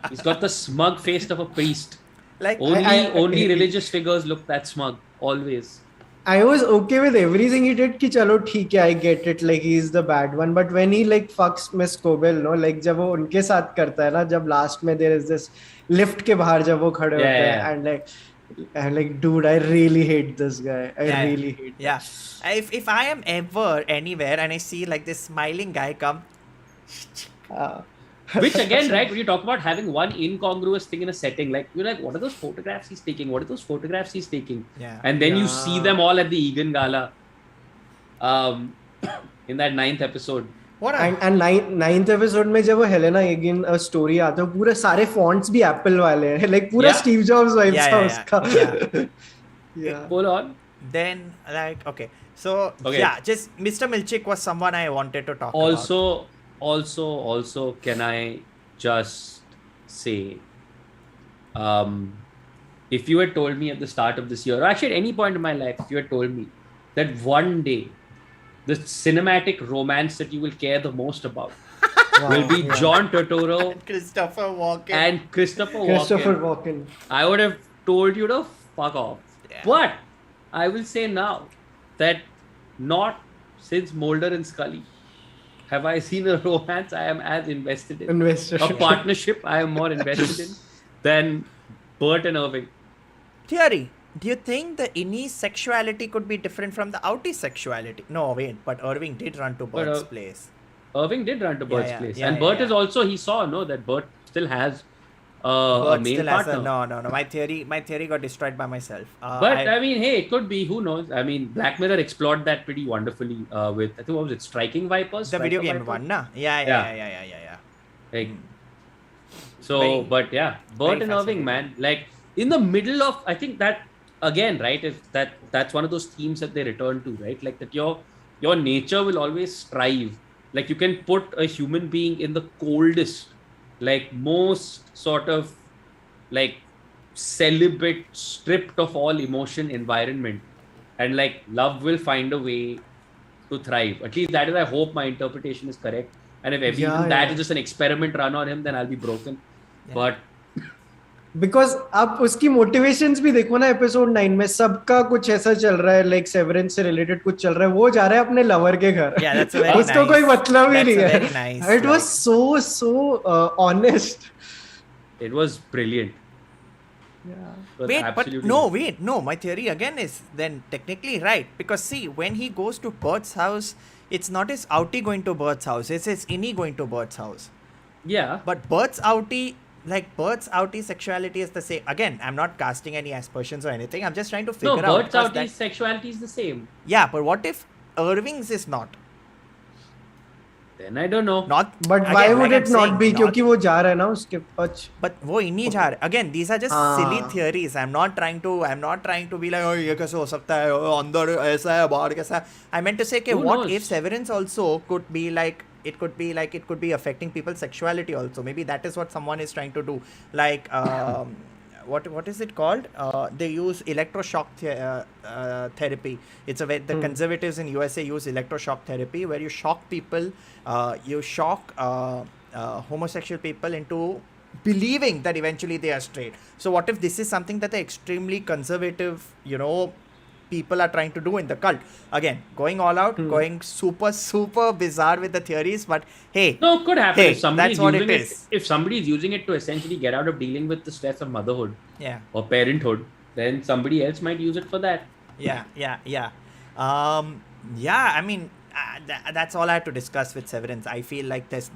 He's got the smug face of a priest. Like Only religious figures look that smug. Always. I was okay with everything he did. कि चलो ठीक है, I get it. Like he's the bad one. But when he like fucks Miss Cobel, no, like जब वो उनके साथ करता है ना, जब last में there is this lift के बाहर जब वो खड़े होते हैं, and like dude, I really hate this guy. I really hate. Yeah. If I am ever anywhere and I see like this smiling guy come, Which again, right, when you talk about having one incongruous thing in a setting, like you're like, what are those photographs he's taking? What are those photographs he's taking? Yeah. And then you see them all at the Egan Gala. In that 9th episode. what? And ninth episode में जब वो Helena Egan story आता है, पूरे सारे fonts भी Apple वाले हैं, like पूरा Yeah. Steve Jobs vibes Yeah, था yeah, उसका. Yeah. Hold on. Then like okay, so Okay. yeah, just Mr. Milchick was someone I wanted to talk about. Also, can I just say, if you had told me at the start of this year, or actually at any point in my life, if you had told me that one day the cinematic romance that you will care the most about will be John Turturro Christopher Walken. and Christopher Walken. I would have told you to fuck off. Yeah. But I will say now that not since Mulder and Scully have I seen a romance I am as invested in. A partnership I am more invested in than Bert and Irving. Theory. Do you think the innie sexuality could be different from the outie sexuality? No, wait, but Irving did run to Bert's place. Irving did run to Bert's place. yeah, and Bert is also, he saw, no, that Bert still has a Bert male still partner. has a, no. My theory got destroyed by myself. But I mean, hey, it could be. Who knows? I mean, Black Mirror explored that pretty wonderfully with, I think, what was it? Striking Vipers? the video game Vipers? one, na? Yeah. Like, so, Very- but yeah, Bert and Irving, man, like in the middle of, I think that again, right? If that's one of those themes that they return to, right? Like that your nature will always strive. Like you can put a human being in the coldest, like most sort of like celibate, stripped of all emotion environment, and like love will find a way to thrive. At least that is, I hope my interpretation is correct. And if even that is just an experiment run on him, then I'll be broken. Yeah. But because आप उसकी motivations भी देखो ना episode 9 में सबका कुछ ऐसा चल रहा है लाइक सेवरेंस से रिलेटेड कुछ चल रहा है वो जा रहा है अपने लवर के घर Yeah, that's a very उसको nice- कोई मतलब ही that's नहीं a है very nice, it was so honest it was brilliant. It was Wait, but absolutely no, my theory again is then technically right. Because see, when he goes to Bert's house, it's not his outie going to Bert's house, it's his innie going to Bert's house. Yeah. But Bert's outie sexuality is the same. Again, I'm not casting any aspersions or anything. I'm just trying to figure No, out. Bert's because outie sexuality is the same. Yeah, but what if Irving's is not? Then I don't know. Not. But again, why like would I'm it not saying, be not- क्योंकि वो जा रहा है ना उसके पच But वो इन्हीं जा रहे again these are just हाँ. silly theories. I'm not trying to be like, oh ये कैसे हो सकता है, oh, अंदर ऐसा है बाहर कैसा है. I meant to say कि Who what knows? if Severance also could be like it could be affecting people's sexuality also. Maybe that is what someone is trying to do. Like what is it called? They use electroshock therapy. It's the conservatives in USA use electroshock therapy where you shock people, you shock homosexual people into believing that eventually they are straight. So what if this is something that the extremely conservative, people are trying to do in the cult? Again, going all out, going super bizarre with the theories, but hey, No, it could happen Hey, if somebody that's is what using it it. is. If somebody is using it to essentially get out of dealing with the stress of motherhood yeah. or parenthood, then somebody else might use it for that. Yeah. I mean, that's all I had to discuss with Severance. I feel like these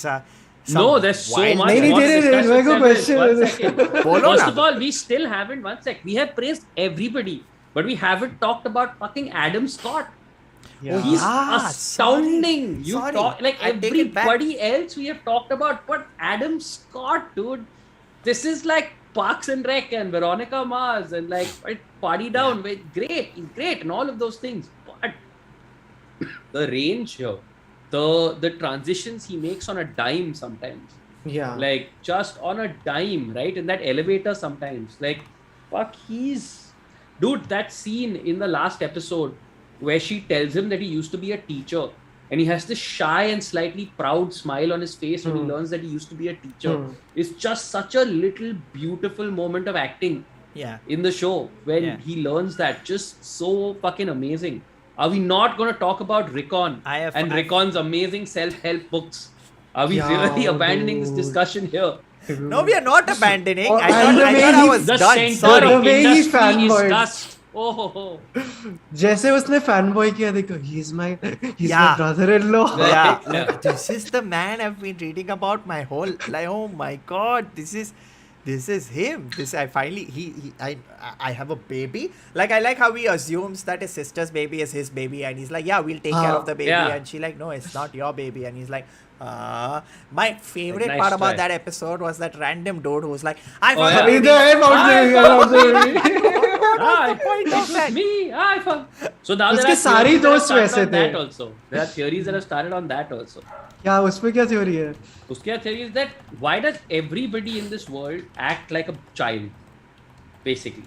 are some No, there's so wild- much. नहीं, more to नहीं, discuss मेरे को with Severance. question- One second. बोलो First ना. of all, we still haven't. One sec. We have praised everybody, but we haven't talked about fucking Adam Scott. He's Ah, astounding. sorry. You Sorry. talk like I take it back. everybody else we have talked about, but Adam Scott, dude, this is like Parks and Rec and Veronica Mars and like Party Down. Great, he's great and all of those things. But the range here, the transitions he makes on a dime sometimes. Yeah. Like just on a dime, right? In that elevator sometimes. Like, fuck, dude, that scene in the last episode where she tells him that he used to be a teacher and he has this shy and slightly proud smile on his face when he learns that he used to be a teacher. It's just such a little beautiful moment of acting in the show when he learns that. Just so fucking amazing. Are we not going to talk about Rickon and Rickon's amazing self-help books? Are we really abandoning this discussion here? No, we are not abandoning. I and thought I was the done. center Sorry. of The way he industry is fanboyed. dust. Oh. जैसे उसने fanboy किया देखो, he's my Yeah. brother-in-law. Yeah, Yeah. look, this is the man I've been reading about my whole like. Oh my god, this is him. I finally I have a baby. Like I like how he assumes that his sister's baby is his baby, and he's like, yeah, we'll take care of the baby, and she like, no, it's not your baby, and he's like. My favorite Nice part about try. that episode was that random dude who was like, I Oh, found yeah. a baby. It was me. So now there उसके are सारे theories that have दोस्त started वैसे on that थे. also. There are theories that have started on that also. क्या उसमें क्या theory है? Uske theory is that why does everybody in this world act like a child? Basically.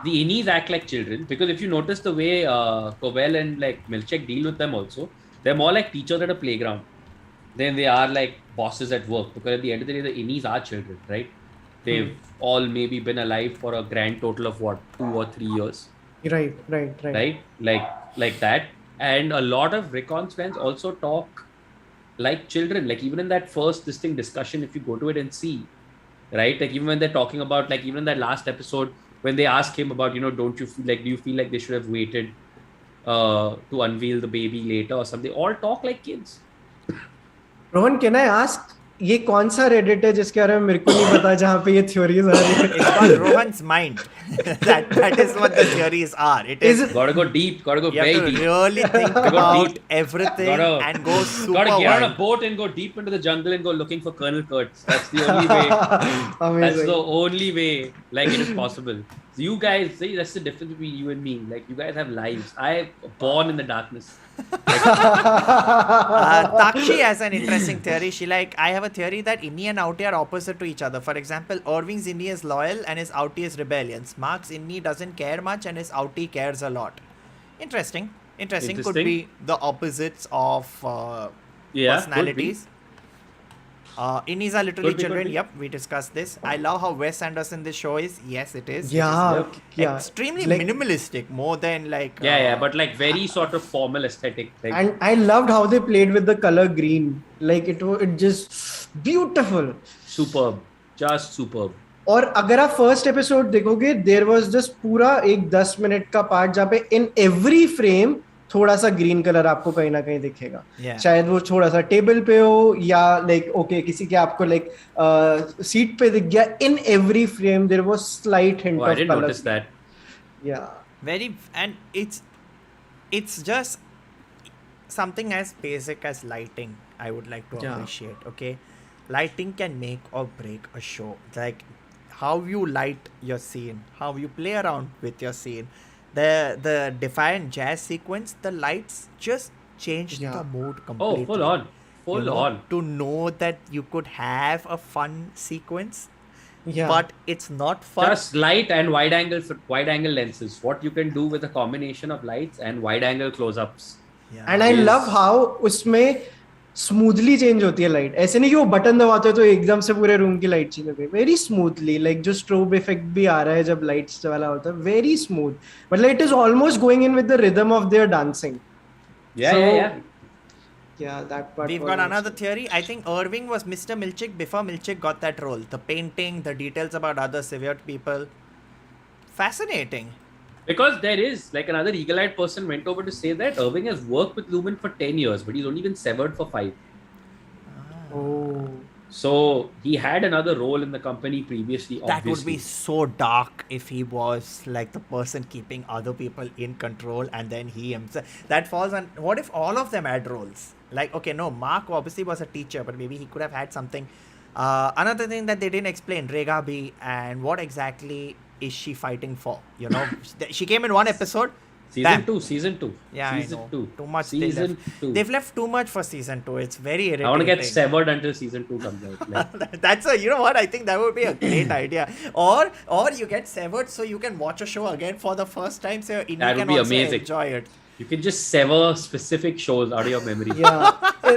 The innies act like children because if you notice the way Cowell and like Milchek deal with them also, they're more like teachers at a playground than they are like bosses at work. Because at the end of the day, the innies are children, right? They've all maybe been alive for a grand total of what, 2 or 3 years. Right. Like that. And a lot of Rickon's fans also talk like children. Like even in that first discussion, if you go to it and see, right? Like even when they're talking about, like even in that last episode, when they ask him about, do you feel like they should have waited to unveil the baby later or something? They all talk like kids. Rohan, can I ask, ये कौन सा Reddit है जिसके बारे में मेरे को नहीं पता जहाँ पे ये theories आ रही है? It's called Rohan's mind. that is what the theories are. It is. Gotta go deep. Gotta go You very have to deep. really think about everything and go super Gotta get on a wild. boat and go deep into the jungle and go looking for Colonel Kurtz. That's the only way. That's Amazing. the only way. Like it is possible. So you guys, see, that's the difference between you and me. Like you guys have lives. I born in the darkness. Takshi has an interesting theory. I have a theory that Inni and Outie are opposite to each other. For example, Irving's Inni is loyal and his Outie is rebellious. Mark's Inni doesn't care much and his Outie cares a lot. Interesting. Could be the opposites of personalities. Innies are literally children. Could be. Yep, we discussed this. I love how Wes Anderson this show is. Yes, it is. Yeah. Extremely minimalistic, more than like. But like very sort of formal aesthetic. Like, And I loved how they played with the color green. Like it just beautiful. superb. Just superb. और अगर आप first episode देखोगे, there was just पूरा एक 10 minute का part जहाँ पे इन every frame थोड़ा सा ग्रीन कलर आपको कहीं ना कहीं दिखेगा. शायद वो थोड़ा सा टेबल पे हो या लाइक ओके किसी के आपको लाइक सीट पे दिख गया. In every frame there was slight hint of I didn't colour. notice that. Very, and it's just something as basic as lighting. I would like to appreciate. Okay, lighting can make or break a show. Like how you light your scene, how you play around with your scene. The Defiant jazz sequence, the lights just changed the mood completely. Oh, full on. To know that you could have a fun sequence, but it's not fun. Just light and wide angle lenses. What you can do with a combination of lights and wide angle close-ups. And I love how उसमें smoothly change होती है light. ऐसे नहीं कि वो button दबाते हो तो एकदम से पूरे रूम की लाइट चेंज होती है. वेरी स्मूथली, लाइक जो स्ट्रोब इफेक्ट भी आ रहा है जब लाइट्स वाला होता है, वेरी स्मूथ. मतलब it is almost going in with the rhythm of their dancing. Yeah, that part. We've got another theory. I think Irving was Mr. Milchik before Milchik got that role. The painting, the details about other severed people. Fascinating. Because there is, like another eagle-eyed person went over to say that Irving has worked with Lumen for 10 years, but he's only been severed for 5. Oh. So he had another role in the company previously, That would obviously. be so dark if he was like the person keeping other people in control and then he himself. That falls on. What if all of them had roles? Like, okay, no, Mark obviously was a teacher, but maybe he could have had something. Another thing that they didn't explain, Rega B, and what exactly is she fighting for? You know, she came in one episode. Season Bam. 2, season 2. Yeah, I season know. 2. Too much. Season 2. They've left too much for season 2. It's very irritating. I want to get severed until season 2 comes out. Like, That's a, you know what, I think that would be a great idea. Or you get severed so you can watch a show again for the first time, so you That would can be also amazing. enjoy it. you can just sever specific shows out of your memory. Yeah,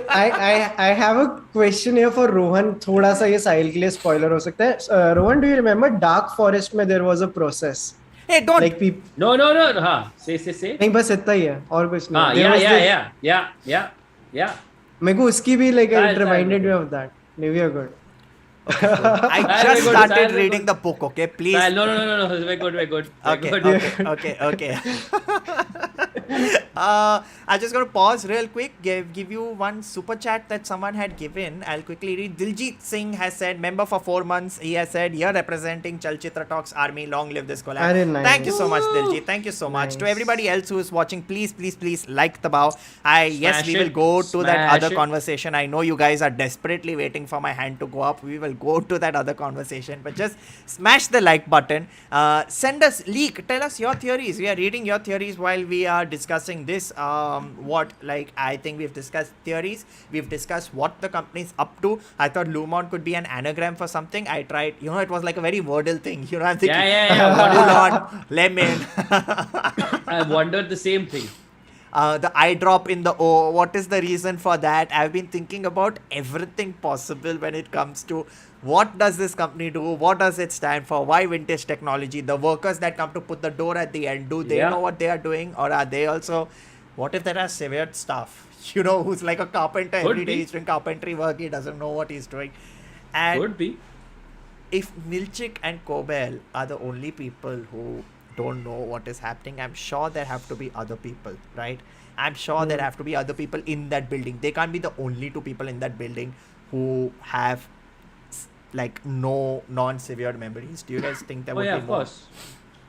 I have a question here for Rohan. थोड़ा सा ये साहिल के लिए spoiler हो सकता है. Rohan, do you remember Dark Forest में there was a process? Hey, don't. Like people. No. हाँ, say. नहीं बस इतना ही है और कुछ नहीं. हाँ, There was this- yeah. मेरे को उसकी भी like Sahil, it reminded Sahil. me of that. Maybe you're good. I Sahil, just we're good, started Sahil, we're reading good. the book, okay? Please. No. We're good. We're good. Okay. I'm just going to pause real quick, give you one super chat that someone had given. I'll quickly read. Diljit Singh has said, member for 4 months. He has said, you're representing Chalchitra Talks Army. Long live this collab. Very nice. Thank you so much, Diljit. Thank you so much. To Nice. everybody else who is watching, please like the bow. Yes, we Smash will it. go to that Smash other it. conversation. I know you guys are desperately waiting for my hand to go up. We will go to that other conversation, but just smash the like button. Send us tell us your theories. We are reading your theories while we are discussing this. I think we've discussed theories, we've discussed what the company is up to. I thought Lumon could be an anagram for something. I tried, it was like a very Wordle thing, I'm thinking Yeah. Lumon, lemon. I wondered the same thing. The eye drop in the O. What is the reason for that? I've been thinking about everything possible when it comes to what does this company do? What does it stand for? Why vintage technology? The workers that come to put the door at the end, do they Yeah. know what they are doing? Or are they also, what if there are severed staff? Who's like a carpenter Could every day, be. he's doing carpentry work, he doesn't know what he's doing. And Could be. if Milchik and Kobel are the only people who don't know what is happening, I'm sure there have to be other people, right? I'm sure there have to be other people in that building. They can't be the only 2 people in that building who have like no non-severed memories. Do you guys think there Oh would yeah, be of more? course.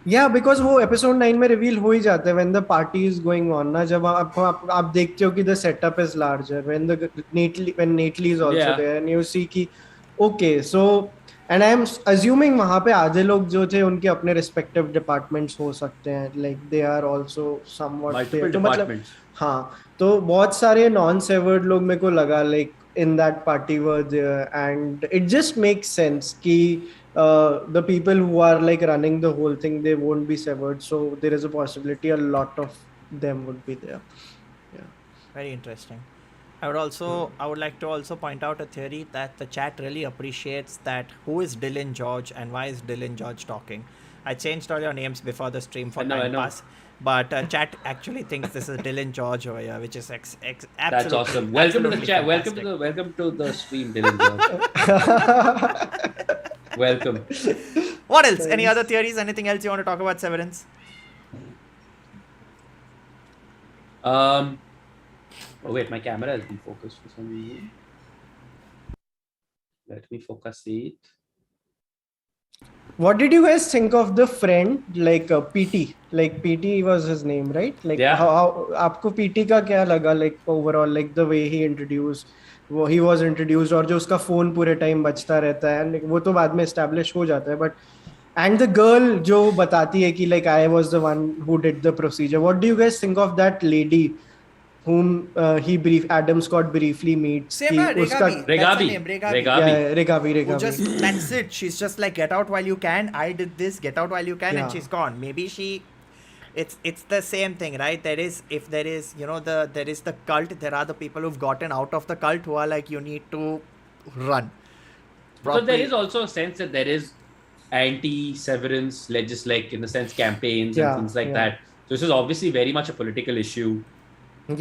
Yeah, because वो episode 9 में reveal हो ही जाता है when the party is going on ना, जब आप देखते हो कि the setup is larger, when Nately is also Yeah. there and you see कि okay, so and I am assuming वहाँ पे आधे लोग जो थे उनके अपने respective departments हो सकते हैं, like they are also somewhat Multiple there. तो मतलब departments. हाँ, तो बहुत सारे non-severed लोग मेरे को लगा like in that party were there, and it just makes sense कि the people who are like running the whole thing, they won't be severed, so there is a possibility a lot of them would be there. Very interesting. I would like to also point out a theory that the chat really appreciates that who is Dylan George and why is Dylan George talking. I changed all your names before the stream for I know. time pass, but chat actually thinks this is Dylan George over here, which is absolutely. That's awesome. Welcome to the chat. fantastic. Welcome to the stream, Dylan George. Welcome. What else? Any other theories? Anything else you want to talk about Severance? Oh wait, my camera has been focused for some reason. Let me focus it. What did you guys think of the friend, like PT? Like PT was his name, right? Like Yeah. how आपको PT का क्या लगा? Like overall, like the way he was introduced, और जो उसका phone पूरे time बजता रहता है, and वो तो बाद में establish हो जाता है, but and the girl जो बताती है कि like I was the one who did the procedure. What do you guys think of that lady whom Adam Scott briefly meets? Same कि है, उसका Regabi. Regabi. Yeah, Regabi. That's it. She's just like, get out while you can. I did this, get out while you can, and Yeah. she's gone. Maybe it's the same thing, right? There is the cult. There are the people who've gotten out of the cult who are like, you need to run. But there is also a sense that there is anti-severance, like in a sense campaigns Yeah, and things like yeah. that. So this is obviously very much a political issue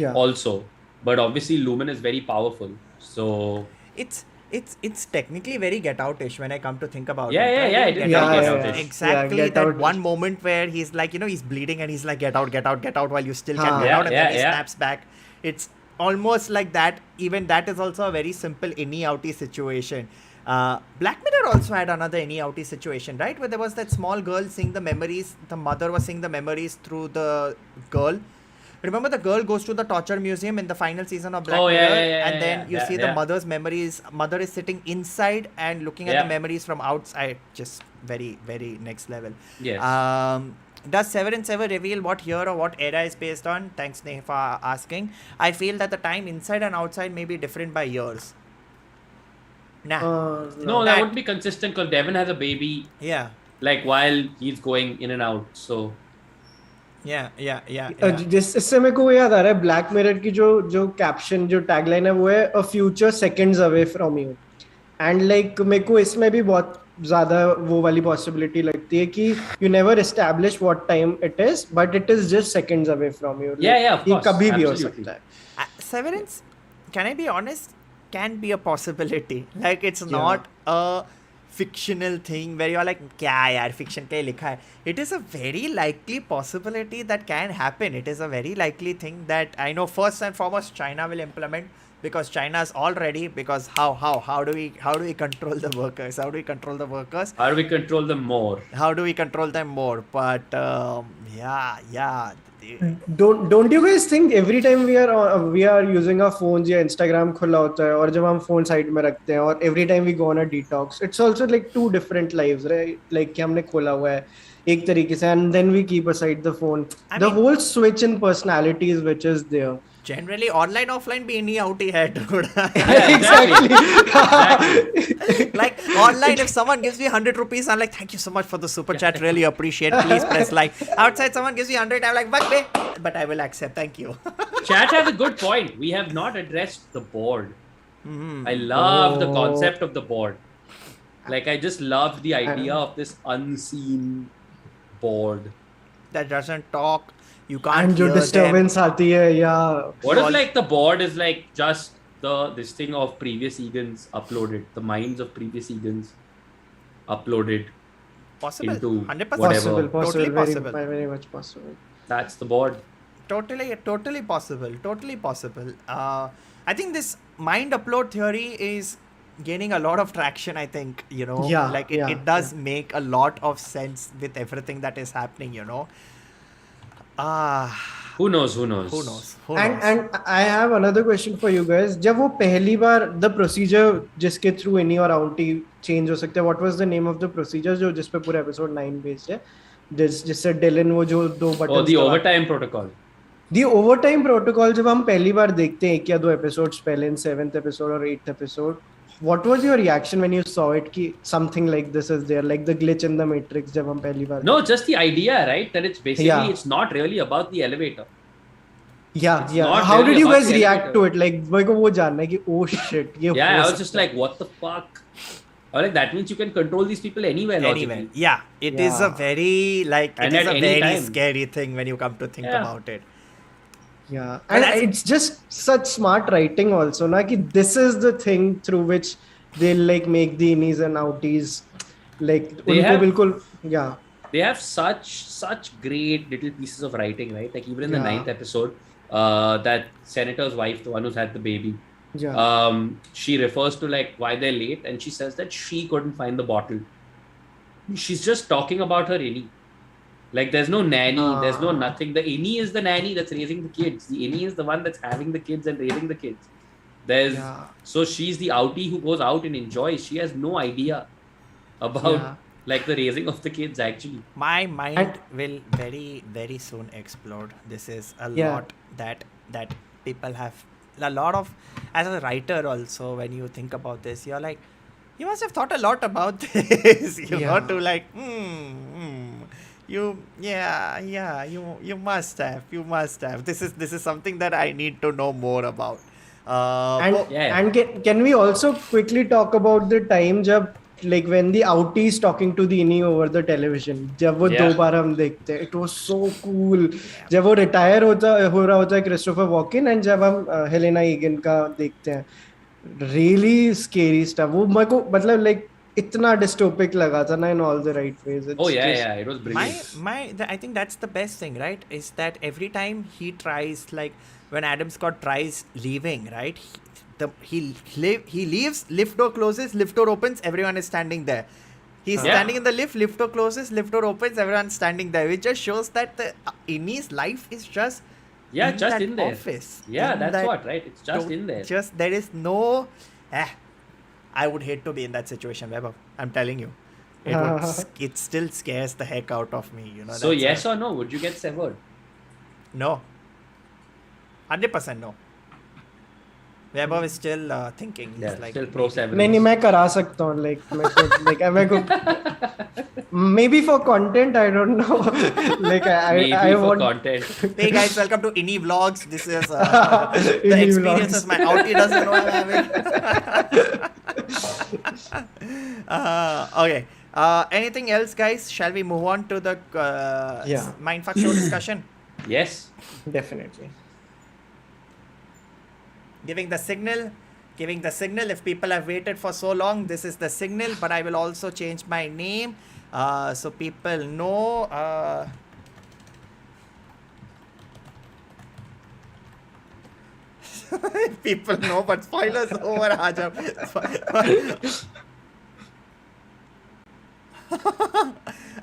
Yeah. also. But obviously Lumen is very powerful. So It's technically very Get Out-ish when I come to think about Yeah, it. yeah, right? yeah, it Get is Out very is Get Out-ish. exactly Yeah, Get that Out-ish. one moment where he's like, he's bleeding and he's like, get out while you still can Haan. get out, and Yeah, then he yeah. snaps back. It's almost like that. Even that is also a very simple innie outie situation. Black Mirror also had another innie outie situation, right? Where there was that small girl seeing the memories. The mother was seeing the memories through the girl. Remember, the girl goes to the torture museum in the final season of Black Mirror, and then you see the mother's memories. Mother is sitting inside and looking at the memories from outside. Just very, very next level. Yes. Does Severance ever reveal what year or what era is based on? Thanks, Neha, for asking. I feel that the time inside and outside may be different by years. Nah. No, that would be consistent because Devin has a baby. Yeah. Like while he's going in and out, so. Yeah. इससे मेरे को याद आ रहा है black mirror की जो caption जो tagline है वो है a future seconds away from you and like मेरे को इसमें भी बहुत ज्यादा वो वाली पॉसिबिलिटी लगती है कि you never establish what time it is but it is just seconds away from you ये कभी भी हो सकता है. Severance, can I be honest, can be a possibility. Like it's not a fictional thing where you're like, क्या यार fiction पे लिखा है. It is a very likely possibility that can happen. It is a very likely thing that I know first and foremost China will implement, because China is all ready. Because how do we control the workers? How do we control the workers? How do we control them more? How do we control them more? But yeah. Don't you guys think every time we are using our phones या Instagram खुला होता है और जब हम phone side में रखते हैं और every time we go on a detox, it's also like two different lives, right? Like कि हमने खोला हुआ है एक तरीके से and then we keep aside the phone. The whole switch in personalities which is there. Generally online offline भी नहीं out ही है dude. Exactly. Like online if someone gives me 100 rupees I'm like thank you so much for the super chat, really appreciate, please press like. Outside someone gives me 100 I'm like but I will accept, thank you. Chat has a good point. We have not addressed the board. I love the concept of the board. Like I just love the idea of this unseen board that doesn't talk. You can't and जो disturbance आती है what if like the board is like just this thing of previous Egans uploaded, the minds of previous Egans uploaded possible into 100% whatever. Totally possible. Very much possible. That's the board. Totally possible. I think this mind upload theory is gaining a lot of traction, I think, you know. It does make a lot of sense with everything that is happening, you know. Who knows? And I have another question for you guys. जब वो पहली बार the procedure जिसके through any और outie change हो सकता है, what was the name of the procedure जो जिस पे पूरा episode 9 based है, जिससे Dylan वो जो दो buttons the overtime protocol. The overtime protocol जब हम पहली बार देखते हैं एक या दो episodes पहले in 7th episode और 8th episode, what was your reaction when you saw it कि something like this is there, like the glitch in the matrix जब हम पहली बार No, just the idea, right? That it's basically it's not really about the elevator. How did you guys react to it? Like मेरे को वो जानना है कि oh shit ये I was just like what the fuck. Or like that means you can control these people anywhere logically. It is a very And it is at a any very time. scary thing when you come to think about it. And it's just such smart writing also na कि this is the thing through which they'll like make the innies and outies like उनको बिल्कुल they have such great little pieces of writing, right? Like even in the 9th episode, that senator's wife, the one who's had the baby, she refers to like why they're late, and she says that she couldn't find the bottle. She's just talking about her innie. Like there's no nanny, there's no nothing. The innie is the nanny that's raising the kids. The innie is the one that's having the kids and raising the kids. So she's the outie who goes out and enjoys. She has no idea about like the raising of the kids actually. My mind will very, very soon explode. This is a lot that people have a lot of, as a writer also, when you think about this, you're like, you must have thought a lot about this. You know, to like, you must have. This is something that I need to know more about. And can we also quickly talk about the time जब like when the outie is talking to the innie over the television, जब वो दो बार हम देखते हैं, it was so cool. जब वो retire हो रहा होता है Christopher Walken, and जब हम Helena Egan का देखते हैं, really scary stuff. वो मेरे को मतलब like इतना dystopic लगा था ना in all the right ways. It's Oh yeah, just, yeah, it was brilliant. I think that's the best thing, right? Is that every time he tries, like when Adam Scott tries leaving, right? He leaves, lift door closes, lift door opens, everyone is standing there. He's Yeah. standing in the lift, lift door closes, lift door opens, everyone's standing there. It just shows that Innie's life is just Yeah, just that in there. office. Yeah, in that's that what, right? It's just in there. Just there is no. I would hate to be in that situation, Vaibhav. I'm telling you, it still scares the heck out of me. You know. So that's yes or no? Would you get severed? no. 100% no. Vaibhav is still thinking. He's Yeah, like, still pro severance. नहीं मैं करा सकता हूँ maybe for content I don't know like Maybe I for want content. hey guys, welcome to Inni Vlogs. This is the Inni experiences Vlogs. my outie doesn't know I'm having. Okay. Anything else, guys? Shall we move on to the Yeah. Mindfuck show discussion? Yes. definitely Giving the signal. If people have waited for so long, this is the signal. But I will also change my name so people know. People know, but spoilers over. Ajab.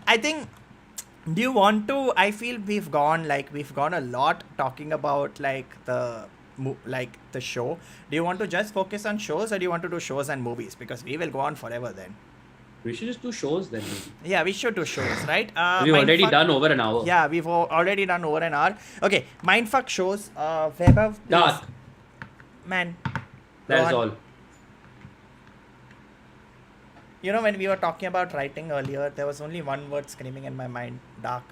I think. Do you want to? I feel we've gone a lot talking about like the show. Do you want to just focus on shows, or do you want to do shows and movies? Because we will go on forever then. We should just do shows then. Yeah, we should do shows, right? We've already Mindfuck- done over an hour. Yeah, we've already done over an hour. Okay, Mindfuck shows. Vaibhav, please. Dark. Man. That is Rohan. all. You know, when we were talking about writing earlier, there was only one word screaming in my mind: dark.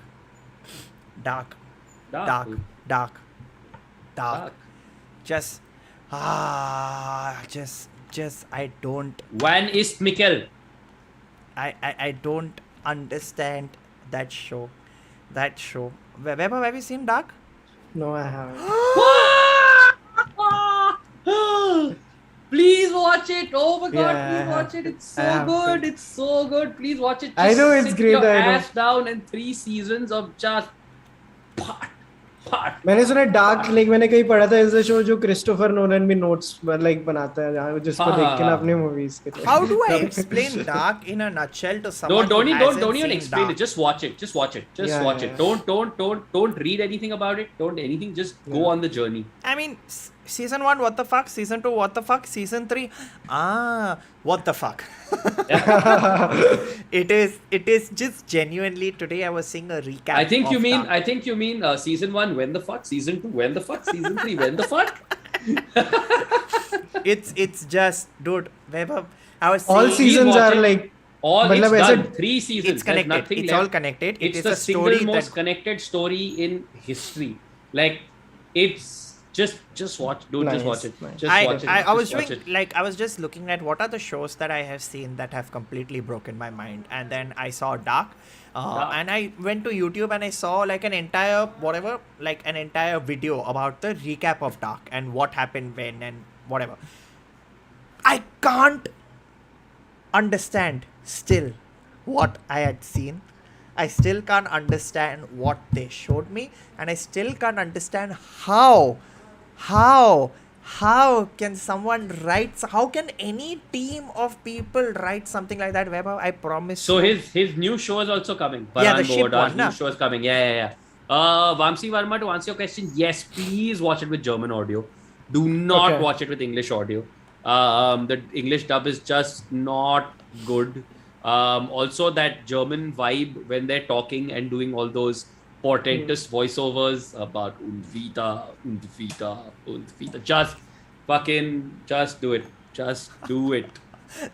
Dark. Dark. Dark. Dark. Just I don't Van ist Mikkel. I don't understand that show. Vaibhav, have you seen Dark? no I haven't Please watch it. Oh my god, Yeah, please I watch have it. It's to. I so have good. to. It's so good. Please watch it. I know it's sit great, Your I know. ass down and 3 seasons of just part. मैंने सुना dark like मैंने कहीं पढ़ा था is a show जो Christopher Nolan भी notes like बनाता है जहाँ जिसको देख के ना अपने मूवीज के लिए How do I explain Dark in a nutshell to someone Don't who hasn't even seen explain Dark? it. Just watch it. Just watch it. Just Yeah, watch yeah. it. Don't read anything about it. Don't anything. Just go on the journey. I mean, season 1, what the fuck? Season 2, what the fuck? Season 3, what the fuck? It is just genuinely. Today I was seeing a recap. I think you of mean Dark. season 1 when the fuck, season 2 when the fuck, season 3 when the fuck. It's just, dude. Vaibhav, I was all seeing. seasons watch are it. like All मतलब it's ऐसे done. 3 seasons. It's There's connected. nothing It's left. all connected. It's It is the a single story most that. connected story in history. Like it's just watch. Dude, Nice, just watch it. nice. Just watch it. I was Just watch doing it. like I was just looking at what are the shows that I have seen that have completely broken my mind, and then I saw Dark, Dark. and I went to YouTube and I saw like an entire video about the recap of Dark and what happened when and whatever. I can't understand still what I had seen. I still can't understand what they showed me, and I still can't understand how can someone write, how can any team of people write something like that? Vaibhav, I promise So you. his new show is also coming. Yeah, the Baran ship Bogart's one, new na? show is coming. Yeah. Vamsi Verma, to answer your question, yes, please watch it with German audio. Do not Okay. watch it with English audio. The English dub is just not good. Also, that German vibe when they're talking and doing all those portentous voiceovers about und wieder. Just do it. Just do it.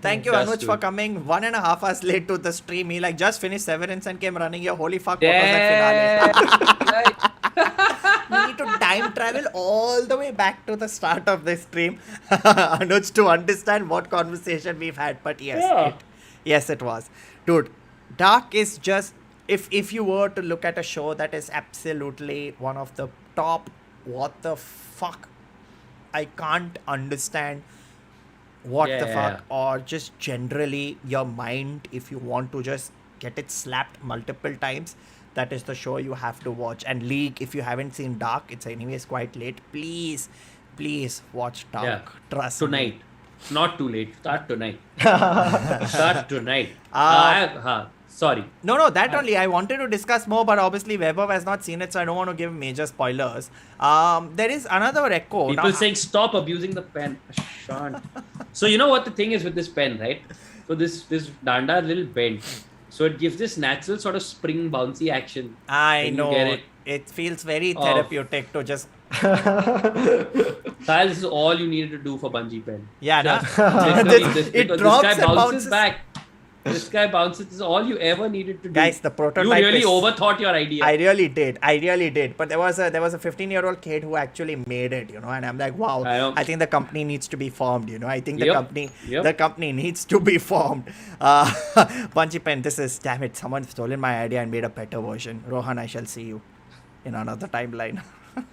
Thank you, Just Anuj, do for it. coming 1.5 hours late to the stream. He like just finished Severance and came running here. Holy fuck, what was that finale? We need to time travel all the way back to the start of this stream, Anuj, to understand what conversation we've had. But yes, it was. Dude, Dark is just, if you were to look at a show that is absolutely one of the top, what the fuck, I can't understand what the Yeah. fuck, or just generally your mind, if you want to just get it slapped multiple times, that is the show you have to watch. And League, if you haven't seen Dark, it's anyways quite late, please watch Dark. Yeah. Trust Tonight. me. Not too late. Start tonight. Start tonight. Sorry. No, that only I wanted to discuss more, but obviously Vaibhav has not seen it, so I don't want to give major spoilers. There is another echo. People saying stop abusing the pen. Shan't. So you know what the thing is with this pen, right? So this danda is a little bent, so it gives this natural sort of spring bouncy action. I when you know get it feels very therapeutic to just Sahil, this is all you needed to do for bungee pen. yeah. Just It literally because drops this guy and bounces bounces. back. This guy bounces. This is all you ever needed to do. Guys, the prototype You really is- overthought your idea. I really did. But there was a 15-year-old kid who actually made it, and I'm like, wow. I know. I think the company needs to be formed. I think the Yep. company needs to be formed. Bungee pen. Damn it. Someone stolen my idea and made a better version. Rohan, I shall see you in another timeline.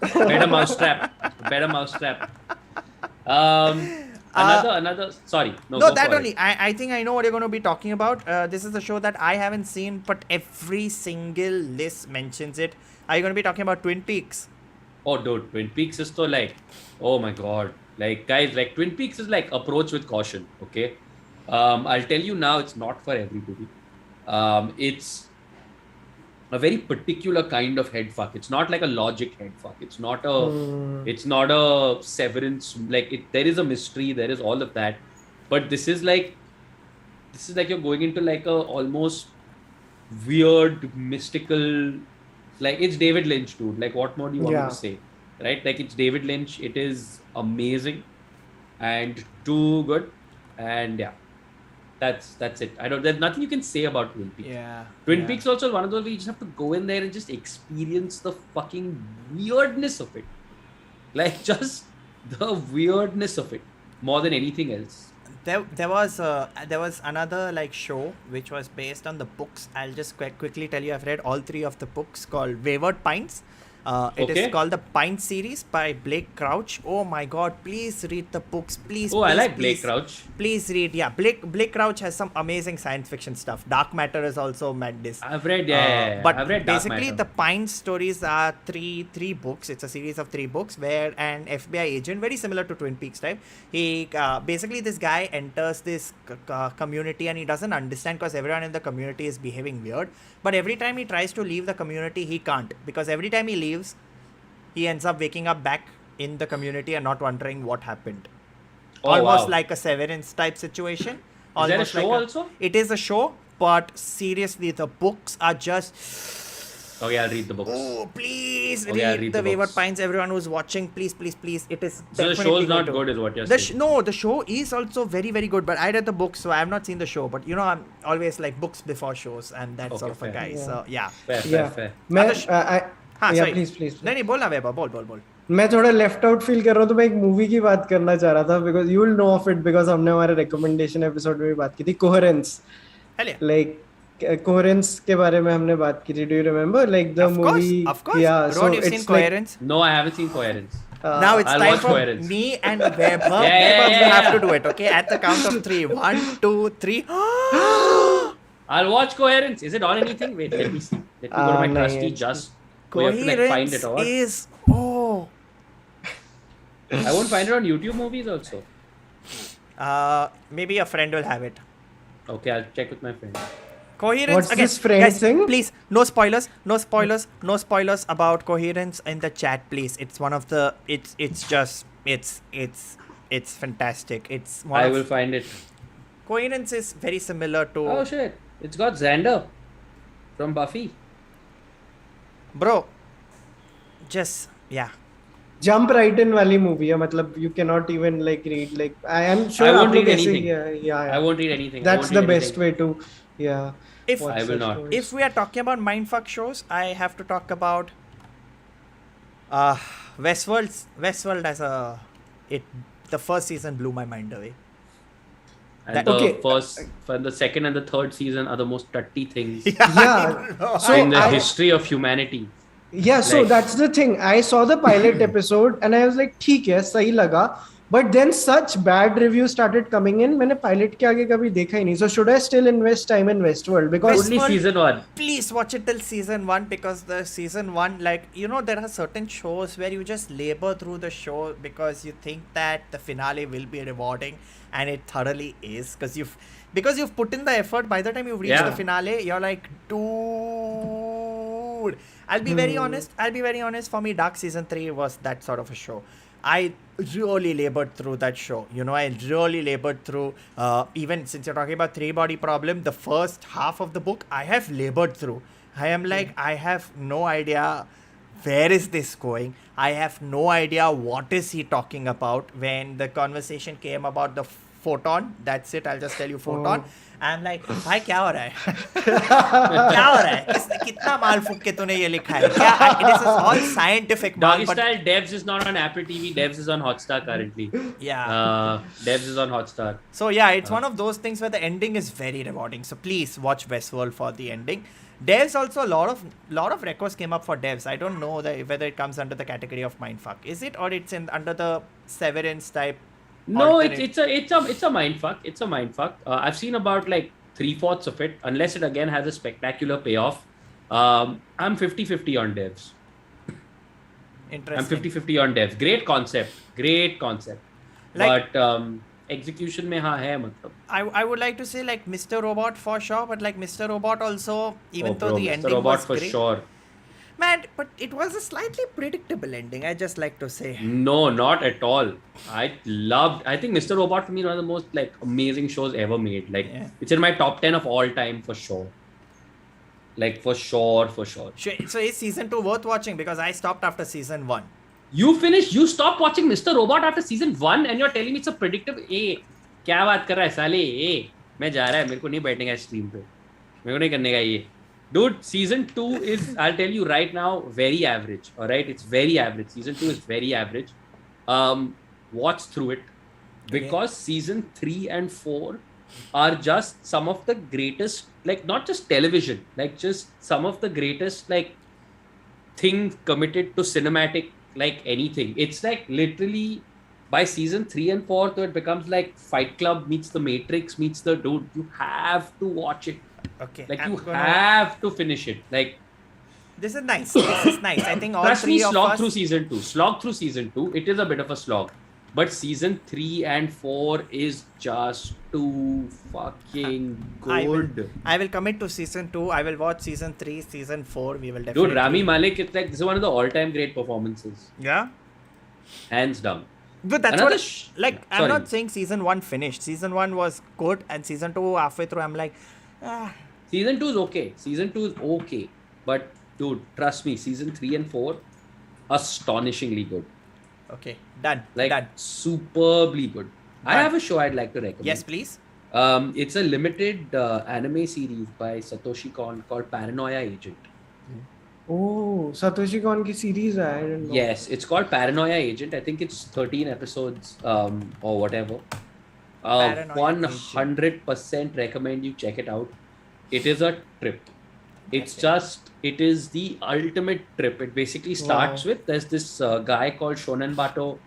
Better mousetrap. Another. Sorry. No, No, go that for only. it. I think I know what you're going to be talking about. This is a show that I haven't seen, but every single list mentions it. Are you going to be talking about Twin Peaks? Oh, dude, Twin Peaks is so like, oh my god, like guys, like Twin Peaks is like approach with caution. Okay, I'll tell you now, it's not for everybody. It's a very particular kind of head fuck. It's not like a logic head fuck. It's not a Severance. Like there is a mystery, there is all of that, but this is like you're going into like a almost weird mystical. Like it's David Lynch, dude. Like what more do you want me to say, right? Like it's David Lynch. It is amazing and too good, and yeah. That's it. There's nothing you can say about Twin Peaks. Yeah. Twin Peaks also is one of those where you just have to go in there and just experience the fucking weirdness of it. Like just the weirdness of it more than anything else. There was another like show which was based on the books. I'll just quickly tell you, I've read all 3 of the books, called Wayward Pines. It is called the Pine series by Blake Crouch. Oh my god, please read the books. Please. I like please, Blake Crouch. Please read. Yeah, Blake Crouch has some amazing science fiction stuff. Dark Matter is also madness. I've read, But I've read Dark basically, Matter. the Pine stories are three books. It's a series of 3 books where an FBI agent, very similar to Twin Peaks type, he basically this guy enters this community and he doesn't understand because everyone in the community is behaving weird. But every time he tries to leave the community, he can't, because every time he leaves, he ends up waking up back in the community and not wondering what happened. Oh, Almost wow. like a Severance type situation. Is that a Almost show like also? It is a show, but seriously, the books are just... Okay, I'll read the books. Oh, please Okay, I'll read read the the Wayward books. Pines. Everyone who's watching, please. It is So the definitely show's not going to- good is what you're The saying. no, the show is also very, very good. But I read the books, so I have not seen the show. But I'm always like books before shows, and that Okay, sort of a fair. guy. So yeah. Fair. मैं हाँ, yeah, sorry. please. नहीं बोलना वेबा बोल. मैं थोड़ा left out feel कर रहा हूँ, तो मैं एक मूवी की बात करना चाह रहा था, because you will know of it, because हमने हमारे रिकमेंडेशन एपिसोड में भी बात की थी, Coherence. Hell yeah. Like Coherence के बारे में हमने बात की थी. Do you remember like the movie? Of course. Rohan, you've seen Coherence? No, I haven't seen Coherence. Now it's I'll time watch for Coherence. me and Vaibhav. Yeah. Vaibhav, you have to do it, okay? At the count of 3. 1, 2, 3. I'll watch Coherence. Is it on anything? Wait, let me see. Let me go to my nahin. trusty just. We have to like find it or what? is... Oh... I won't find it on YouTube movies also. Maybe a friend will have it. Okay, I'll check with my friend. Coherence What's again, this friend guys, thing? please, no spoilers about Coherence in the chat, please. It's one of the, it's fantastic. It's one I of, will find it. Coherence is very similar to, Oh shit! It's got Xander from Buffy. bro, just, yeah. Jump right in वाली movie है, मतलब you can not even like read, like I am I sure won't आप लोग read ऐसे anything. या I won't read anything. I that's won't the read best anything. Way to या If I will not. if we are talking about mindfuck shows, I have to talk about Westworld as the first season blew my mind away. And That- the Okay. first, for the second and the third season are the most tutty things yeah so in the I, history of humanity. yeah so like- that's the thing, I saw the pilot episode and I was like ठीक है, सही लगा, But then such bad reviews started coming in. मैंने pilot के आगे कभी देखा ही नहीं. So should I still invest time in Westworld? Because Only season 1. Please watch it till season 1 because the season 1, like, you know, there are certain shows where you just labor through the show because you think that the finale will be rewarding, and it thoroughly is because you've put in the effort. By the time you've reached the finale, you're like, dude. I'll be very honest. For me, Dark season 3 was that sort of a show. I really labored through that show. You know, I really labored through, even since you're talking about 3-body problem, the first half of the book, I have labored through. I am like, I have no idea where is this going. I have no idea what is he talking about. When the conversation came about the photon, that's it, I'll just tell you photon. I'm like, भाई क्या हो रहा है? क्या हो रहा है? कितना माल फूक के तूने ये लिखा है? क्या? It is all scientific. Doggy Style Devs is not on Apple TV. Devs is on Hotstar currently. Yeah. Devs is on Hotstar. So yeah, it's one of those things where the ending is very rewarding. So please watch Westworld for the ending. Devs also, a lot of records came up for Devs. I don't know whether it comes under the category of mindfuck. Is it, or it's under the Severance type? No, it's a mindfuck. It's a mindfuck. I've seen about like 3/4 of it, unless it again has a spectacular payoff. I'm 50-50 on Devs. Interesting. I'm 50-50 on Devs. Great concept. Like, but execution mein haan hai matlab. I would like to say like Mr. Robot for sure, but like Mr. Robot also, even though the Mr. ending Robot was for great. sure. Man, but it was a slightly predictable ending, I just like to say. No, not at all. I think Mr. Robot for me is one of the most like amazing shows ever made. Like it's in my top 10 of all time for sure. Like for sure. So is season 2 worth watching? Because I stopped after season 1. You stopped watching Mr. Robot after season 1 and you're telling me it's a predictable. क्या बात कर रहा है साले? मैं जा रहा है, मेरे को नहीं बैठने का स्ट्रीम पे, मेरे को नहीं करने का ये. Dude, season 2 is, I'll tell you right now, very average. Alright, it's very average. Season 2 is very average. Watch through it. Because season 3 and 4 are just some of the greatest, like not just television, like just some of the greatest like thing committed to cinematic, like anything. It's like literally by season 3 and 4, so it becomes like Fight Club meets The Matrix meets the dude. You have to watch it. Okay. Like have to finish it. Like this is nice. I think all trust three me, of slog us through season 2. It is a bit of a slog. But season 3 and 4 is just too fucking good. I will commit to season 2. I will watch season 3, season 4. We will definitely. Dude, Rami Malek, it's like this is one of the all-time great performances. Yeah. Hands down. But that's I'm not saying season 1 finished. Season 1 was good, and season 2 halfway through I'm like, Season 2 is okay. But dude, trust me, season 3 and 4 astonishingly good. Okay, done. Like done. Superbly good. I have a show I'd like to recommend. Yes, please. It's a limited anime series by Satoshi Kon called Paranoia Agent. Oh, Satoshi Kon ki series hai, I didn't know. Yes, it's called Paranoia Agent. I think it's 13 episodes or whatever. 100% recommend you check it out. It is a trip. It is the ultimate trip. It basically starts with, there's this guy called Shonen Bato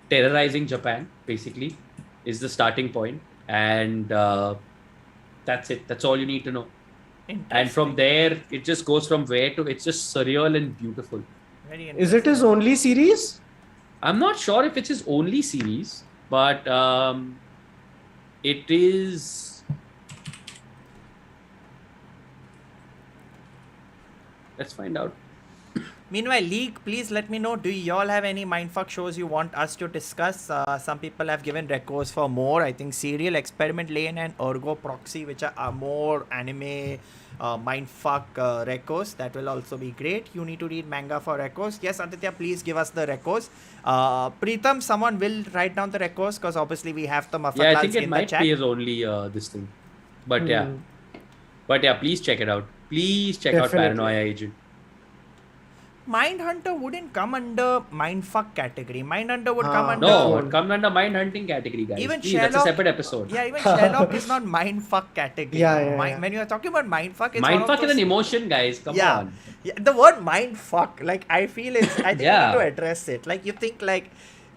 terrorizing Japan, basically, is the starting point. And that's it. That's all you need to know. And from there, it just goes from where to, it's just surreal and beautiful. Very Is it his only series? I'm not sure if it's his only series, but it is. Let's find out. Meanwhile, League, please let me know. Do y'all have any mindfuck shows you want us to discuss? Some people have given recos for more. I think Serial, Experiment Lane, and Ergo Proxy, which are more anime mindfuck recos. That will also be great. You need to read manga for recos. Yes, Aditya, please give us the recos. Preetham, someone will write down the recos because obviously we have the Mafatlals in the chat. Yeah, I think it might be his only this thing. But yeah. But yeah, please check it out. Please check out Paranoia Agent. Mindhunter wouldn't come under mindfuck category. Mindhunter would come under... No, it would come under mindhunting category, guys. Even please, Sherlock, that's a separate episode. Yeah, even Sherlock is not mindfuck category. Yeah. When you are talking about mindfuck, it's mindfuck is an emotion, guys. Come on. Yeah, the word mindfuck, like I feel it's... I think we need to address it. Like you think like...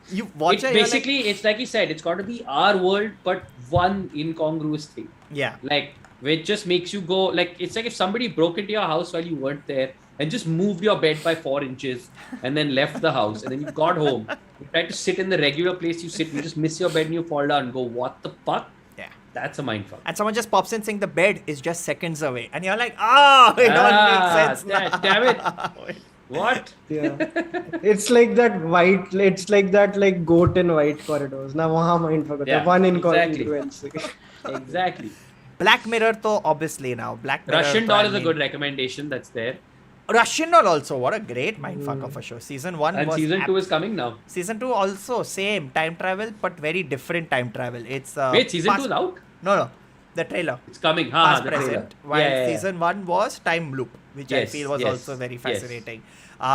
You watch it, basically, it's like you said, it's got to be our world, but one incongruous thing. yeah. Like, which just makes you go, like, it's like if somebody broke into your house while you weren't there and just moved your bed by 4 inches and then left the house, and then you got home, you tried to sit in the regular place you sit, you just miss your bed and you fall down and go, what the fuck? Yeah. That's a mindfuck. And someone just pops in saying the bed is just seconds away. And you're like, it all makes sense now. Damn it. What? Yeah. It's like that like goat in white corridors. Now, wahan mindfuck hota hai. Yeah, One exactly. incongruence. Exactly. Black Mirror, though, obviously now. Black Mirror. Russian Doll is a good recommendation that's there. Russian Doll also. What a great mindfuck of a show. Season 1 And was... season 2 is coming now. Season 2 also same. Time travel, but very different time travel. It's... Wait, season 2 is out? No. The trailer. It's coming. Past, The present. trailer. While season 1 was time loop, which I feel was also very fascinating. What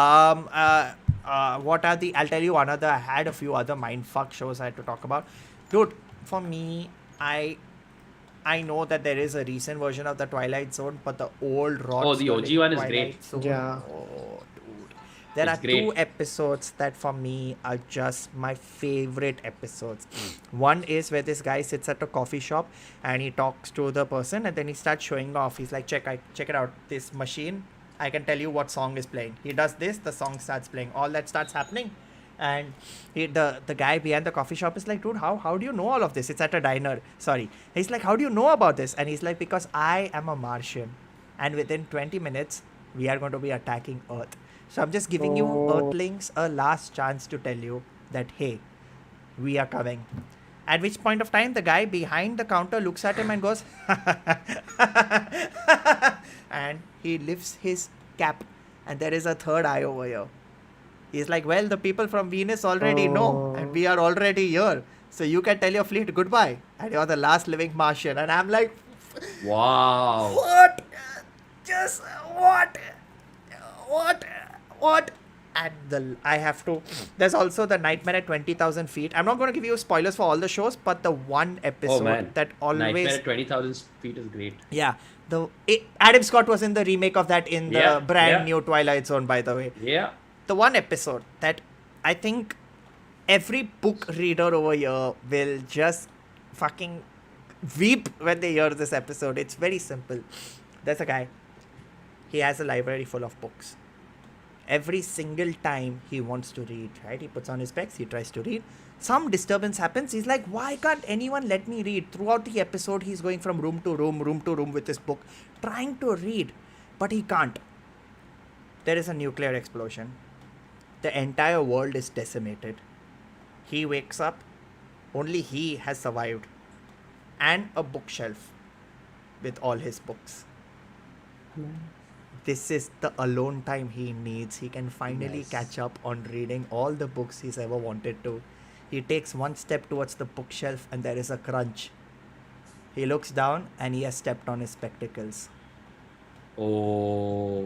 are the... I'll tell you another... I had a few other mindfuck shows I had to talk about. Dude, for me, I know that there is a recent version of the Twilight Zone, but the old Rod Oh, the OG Sterling one is Twilight great. Zone, Yeah. oh, dude. There It's are great. 2 episodes that for me are just my favorite episodes. One is where this guy sits at a coffee shop and he talks to the person and then he starts showing off. He's like, check it out. This machine, I can tell you what song is playing. He does this, the song starts playing. All that starts happening. And the guy behind the coffee shop is like, dude, how do you know all of this? It's at a diner. Sorry. He's like, how do you know about this? And he's like, because I am a Martian. And within 20 minutes, we are going to be attacking Earth. So I'm just giving you Earthlings a last chance to tell you that, hey, we are coming. At which point of time, the guy behind the counter looks at him and goes, and he lifts his cap. And there is a third eye over here. He's like, well, the people from Venus already know, and we are already here. So you can tell your fleet goodbye. And you're the last living Martian. And I'm like, Wow. what? Just what? And I have to... There's also the Nightmare at 20,000 feet. I'm not going to give you spoilers for all the shows, but the one episode that always... Nightmare at 20,000 feet is great. Yeah. Adam Scott was in the remake of that in the brand new Twilight Zone, by the way. Yeah. The one episode that I think every book reader over here will just fucking weep when they hear this episode. It's very simple. There's a guy. He has a library full of books. Every single time he wants to read, right? He puts on his specs, he tries to read. Some disturbance happens. He's like, why can't anyone let me read? Throughout the episode, he's going from room to room with his book, trying to read. But he can't. There is a nuclear explosion. The entire world is decimated. He wakes up. Only he has survived. And a bookshelf with all his books. This is the alone time he needs. He can finally catch up on reading all the books he's ever wanted to. He takes one step towards the bookshelf and there is a crunch. He looks down and he has stepped on his spectacles. Oh.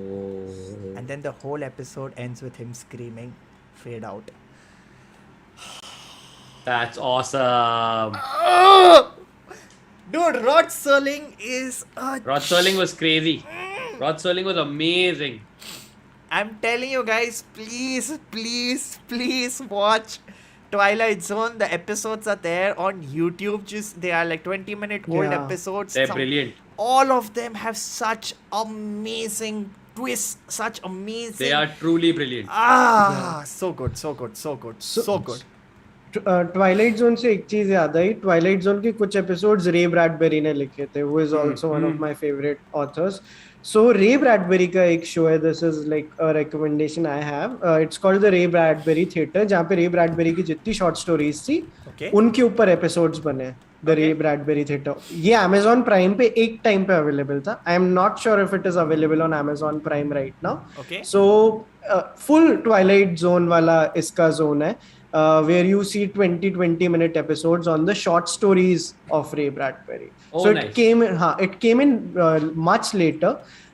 And then the whole episode ends with him screaming, fade out. That's awesome. Dude, Rod Serling is Rod Serling was crazy. Rod Serling was amazing. I'm telling you guys, please watch Twilight Zone. The episodes are there on YouTube. They are like 20-minute old episodes. They're brilliant. All of them have such amazing twists, such amazing... They are truly brilliant. So good. Twilight zone से एक चीज याद आई Twilight zone के कुछ episodes रे ब्रैडबेरी ने लिखे थे वो is also one of my favourite authors so Ray Bradbury का एक शो है this is like a recommendation I have it's called the Ray Bradbury theatre जहाँ पे रे ब्रैडबेरी की जितनी शॉर्ट स्टोरीज थी उनके ऊपर एपिसोड्स बने द रे ब्रैडबेरी थिएटर ये Amazon प्राइम पे एक टाइम पे अवेलेबल था I am not sure if it is available on Amazon prime right now so full Twilight zone वाला इसका जोन है where you see 20 minute episodes on the short stories of Ray Bradbury. So nice. it came in much later,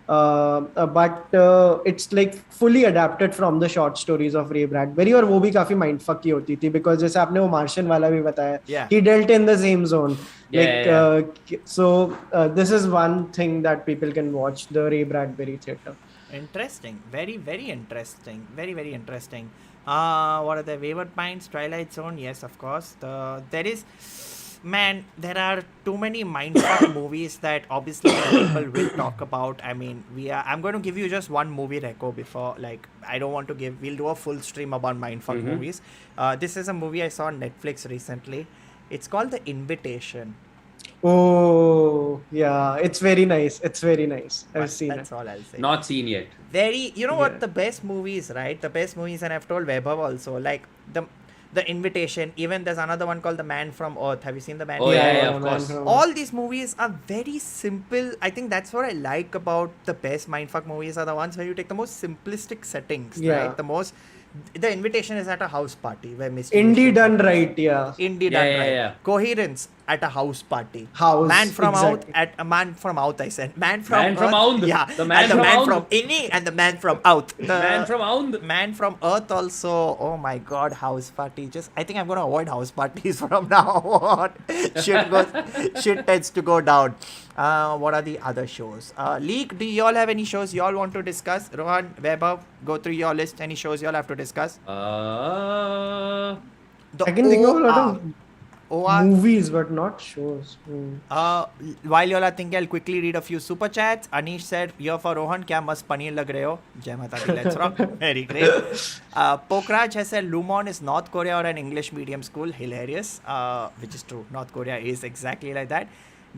but it's like fully adapted from the short stories of Ray Bradbury और वो भी काफी mindfuck ही होती थी because जैसे आपने वो Martian वाला भी बताया, he dealt in the same zone. So this is one thing that people can watch, the Ray Bradbury theater. Interesting. Very, very interesting. Very, very interesting. What are the Wayward Pines, Twilight Zone? Yes, of course. There is, man, there are too many mindfuck movies that obviously people will talk about. I mean, I'm going to give you just one movie reco before, like, I don't want to give. We'll do a full stream about mindfuck movies. This is a movie I saw on Netflix recently. It's called The Invitation. Oh, yeah. It's very nice. It's very nice. I've seen That's it. all I'll say. Not seen yet. You know Yeah. what, the best movies, right? The best movies, and I've told Vaibhav also, like the Invitation. Even there's another one called The Man from Earth. Have you seen The Man? Oh, from yeah, Earth? yeah, Man of course. from- All these movies are very simple. I think that's what I like about the best mindfuck movies are the ones where you take the most simplistic settings, Yeah. right? The Invitation is at a house party where Mr. Indie done right, yeah. Indie Yeah, done yeah, right. yeah. Coherence at a house party. House, Man from exactly. out at a man from out. I said man from Man from Earth. Aund. Yeah, The man and the from man Aund. from Inni and the man from out. The Man from Aund. Man from Earth also. Oh my God, house party. I think I'm gonna avoid house parties from now on. Shit tends to go down. What are the other shows? Leak. Do y'all have any shows y'all want to discuss? Rohan, Vaibhav, go through your list. Any shows y'all have to discuss? The I can think of a lot of OR. movies, but not shows. While y'all are thinking, I'll quickly read a few super chats. Anish said, "Here for Rohan, kya mast paneer lag rahe ho?" Jai Mata Di, let's rock. Very great. Pokraj has said, Lumon is North Korea or an English medium school. Hilarious. Which is true. North Korea is exactly like that.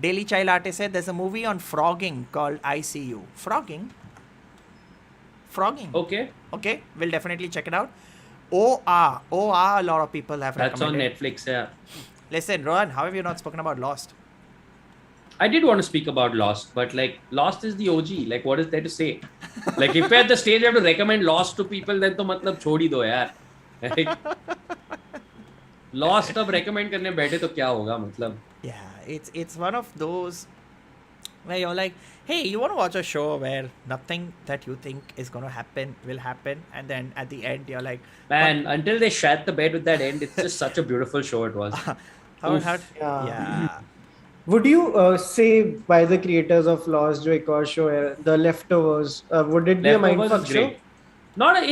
Daily Child Artist said, there's a movie on frogging called ICU. Frogging? Okay. Okay, we'll definitely check it out. OR, a lot of people have That's on recommended. Netflix, yeah. Listen, Rohan, how have you not spoken about Lost? I did want to speak about Lost, but like Lost is the OG. Like, what is there to say? Like, if we're at the stage you have to recommend Lost to people, then to matlab chhod hi do yaar. Like, Lost अब recommend करने बैठे तो क्या होगा मतलब? Yeah, it's one of those where you're like, hey, you want to watch a show where nothing that you think is going to happen will happen, and then at the end you're like, Man, until they shat the bed with that end, it's just such a beautiful show it was. how Yeah. yeah. Would you say by the creators of Lost, जो एक और show है, The Leftovers, would it be a Leftovers mindfuck is show? great.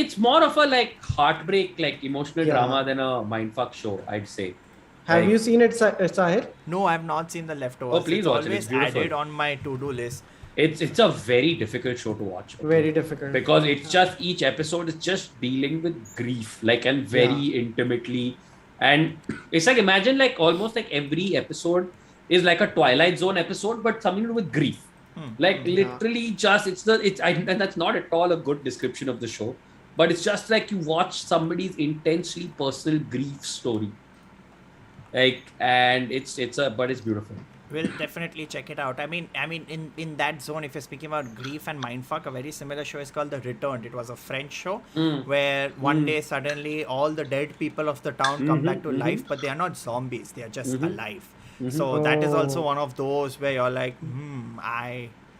It's more of a like heartbreak, like emotional Yeah. drama than a mindfuck show, I'd say. Have Like- you seen it, Sahil? No, I've not seen The Leftovers. Oh, please it's watch it, always it's beautiful. added on my to-do list. It's a very difficult show to watch. okay? Very difficult. Because it's just each episode is just dealing with grief, like, and very intimately. And it's like, imagine like almost like every episode is like a Twilight Zone episode, but something to do with grief. Like literally just and that's not at all a good description of the show, but it's just like you watch somebody's intensely personal grief story. Like, and it's beautiful. We'll definitely check it out. I mean, in that zone, if you're speaking about grief and mindfuck, a very similar show is called The Returned. It was a French show where one day suddenly all the dead people of the town come back to life, but they are not zombies; they are just alive. So that is also one of those where you're like,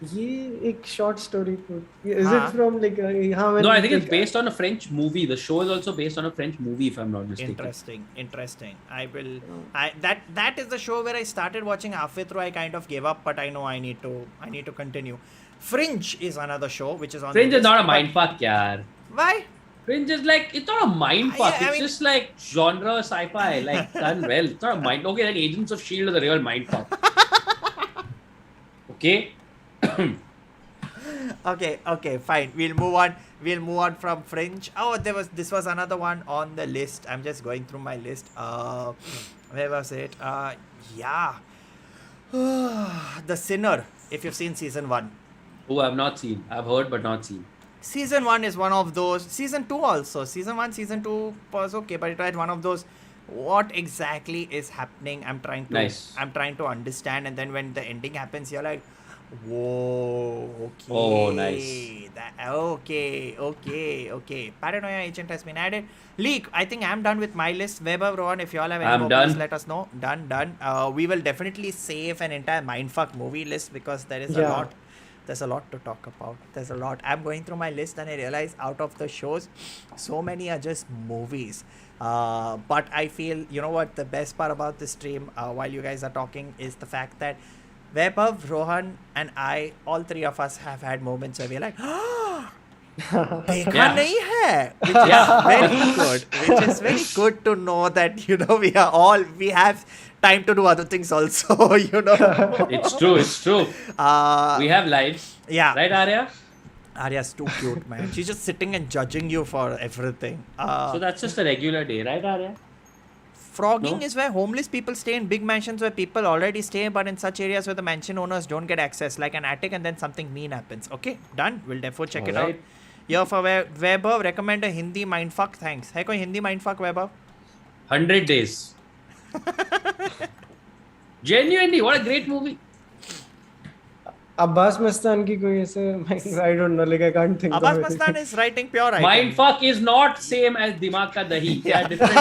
ये एक short story. Is हाँ. it from like हाँ, No, I think it's based on a French movie. The show is also based on a French movie, if I'm not mistaken. Interesting. That is the show where I started watching halfway through. I kind of gave up, but I know I need to continue. Fringe is another show which is on. Fringe the is not a list, mindfuck, yaar. but why? Fringe is like, it's not a mindfuck. Yeah, I It's mean- just like genre sci-fi, like done well. It's not a mind. Okay, then Agents of Shield is a real mindfuck. Okay. Okay, fine. We'll move on from Fringe. Oh, this was another one on the list. I'm just going through my list. Where was it? Yeah. The Sinner, if you've seen season 1. Who I've not seen. I've heard but not seen. Season 1 is one of those. Season 2 also. Season 1, season 2 was okay, but it was one of those. What exactly is happening? I'm trying to understand, and then when the ending happens, you're like, whoa, okay. Oh, nice. Okay. Paranoia Agent has been added. Leak, I think I'm done with my list. Vaibhav, Rohan, if you all have any I'm more, done. please let us know. Done. We will definitely save an entire mindfuck movie list because there is a lot. There's a lot to talk about. There's a lot. I'm going through my list and I realize out of the shows, so many are just movies. But I feel, you know what, the best part about this stream, while you guys are talking, is the fact that Vaibhav, Rohan, and I, all three of us have had moments where we're like, देखा Yeah. नहीं है, which is very good to know that we have time to do other things also. It's true. We have lives. Yeah. Right, Arya? Arya's too cute, man. She's just sitting and judging you for everything. So that's just a regular day, right, Arya? Frogging No? is where homeless people stay in big mansions where people already stay, but in such areas where the mansion owners don't get access, like an attic, and then something mean happens. Okay, done. We'll therefore check it out. Alright. Yeah, for Vaibhav, recommend a Hindi mindfuck. Thanks. है कोई Hindi mindfuck, Vaibhav? 100 Days. Genuinely, what a great movie. Abbas Mastan ki koi aise, I don't know, like I can't think Abbas of it. Mastan is writing pure writing. Mindfuck is not same as Dimag Ka Dahi. They are different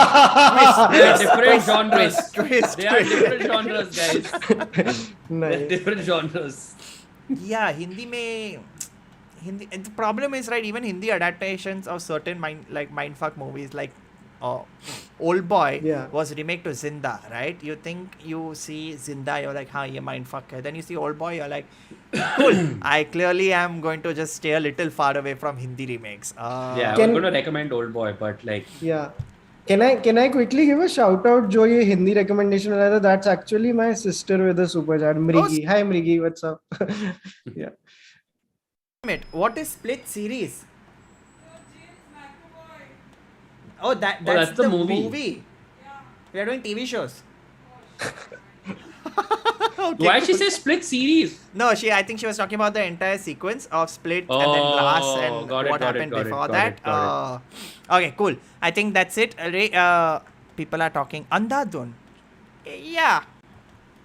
genres. They are different genres, guys. They are Nice. different genres. Yeah, Hindi. The problem is, right, even Hindi adaptations of certain mindfuck movies, like Old Boy Yeah. was remake to Zinda, right? You think you see Zinda, you're like, ye mindfuck hai. Then you see Old Boy, you're like, cool. I clearly am going to just stay a little far away from Hindi remakes. Yeah, Can- I'm going to recommend Old Boy, but like, Yeah. Can I quickly give a shout out? जो ये Hindi recommendation वाला था, that's actually my sister with a super chat. Mrigi. Hi Mrigi, what's up? Yeah. What is Split series? Oh, that's that's the the movie. We are doing TV shows. why she say split series? No, I think she was talking about the entire sequence of Split and then Glass and got it, what got it, happened got it, before got that. it, got Okay, cool. I think that's it. People are talking Andhadhun. Yeah.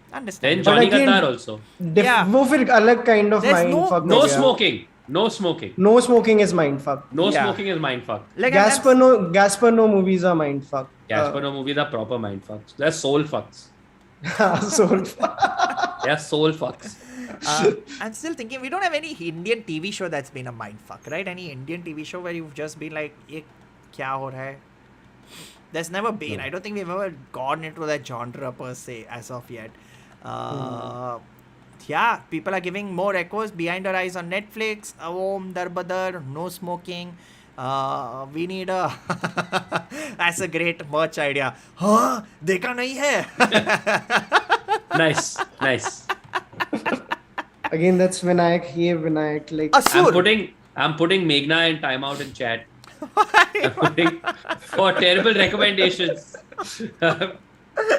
Then Understand. Johnny again- Qatar also. Yeah. वो फिर अलग kind of There's mindfuck No हो गया. smoking. No smoking. No smoking is mindfuck. No Yeah. smoking is mindfuck. Like, Gasper no movies are mindfuck. Casper no movies are proper mindfucks. They're soul fucks. Soul. They're soul fucks. I'm still thinking we don't have any Indian TV show that's been a mindfuck, right? Any Indian TV show where you've just been like, ये क्या हो रहा है? There's never been. No. I don't think we've ever gone into that genre per se as of yet. Yeah, people are giving more echoes. Behind Our Eyes on Netflix. Om Darbadar. No smoking. We need a. That's a great merch idea. हाँ, देखा नहीं है. Nice. Again, that's Vinayak. Ye Vinayak. Like Asur. I'm putting Meghna in timeout in chat. I'm putting for terrible recommendations.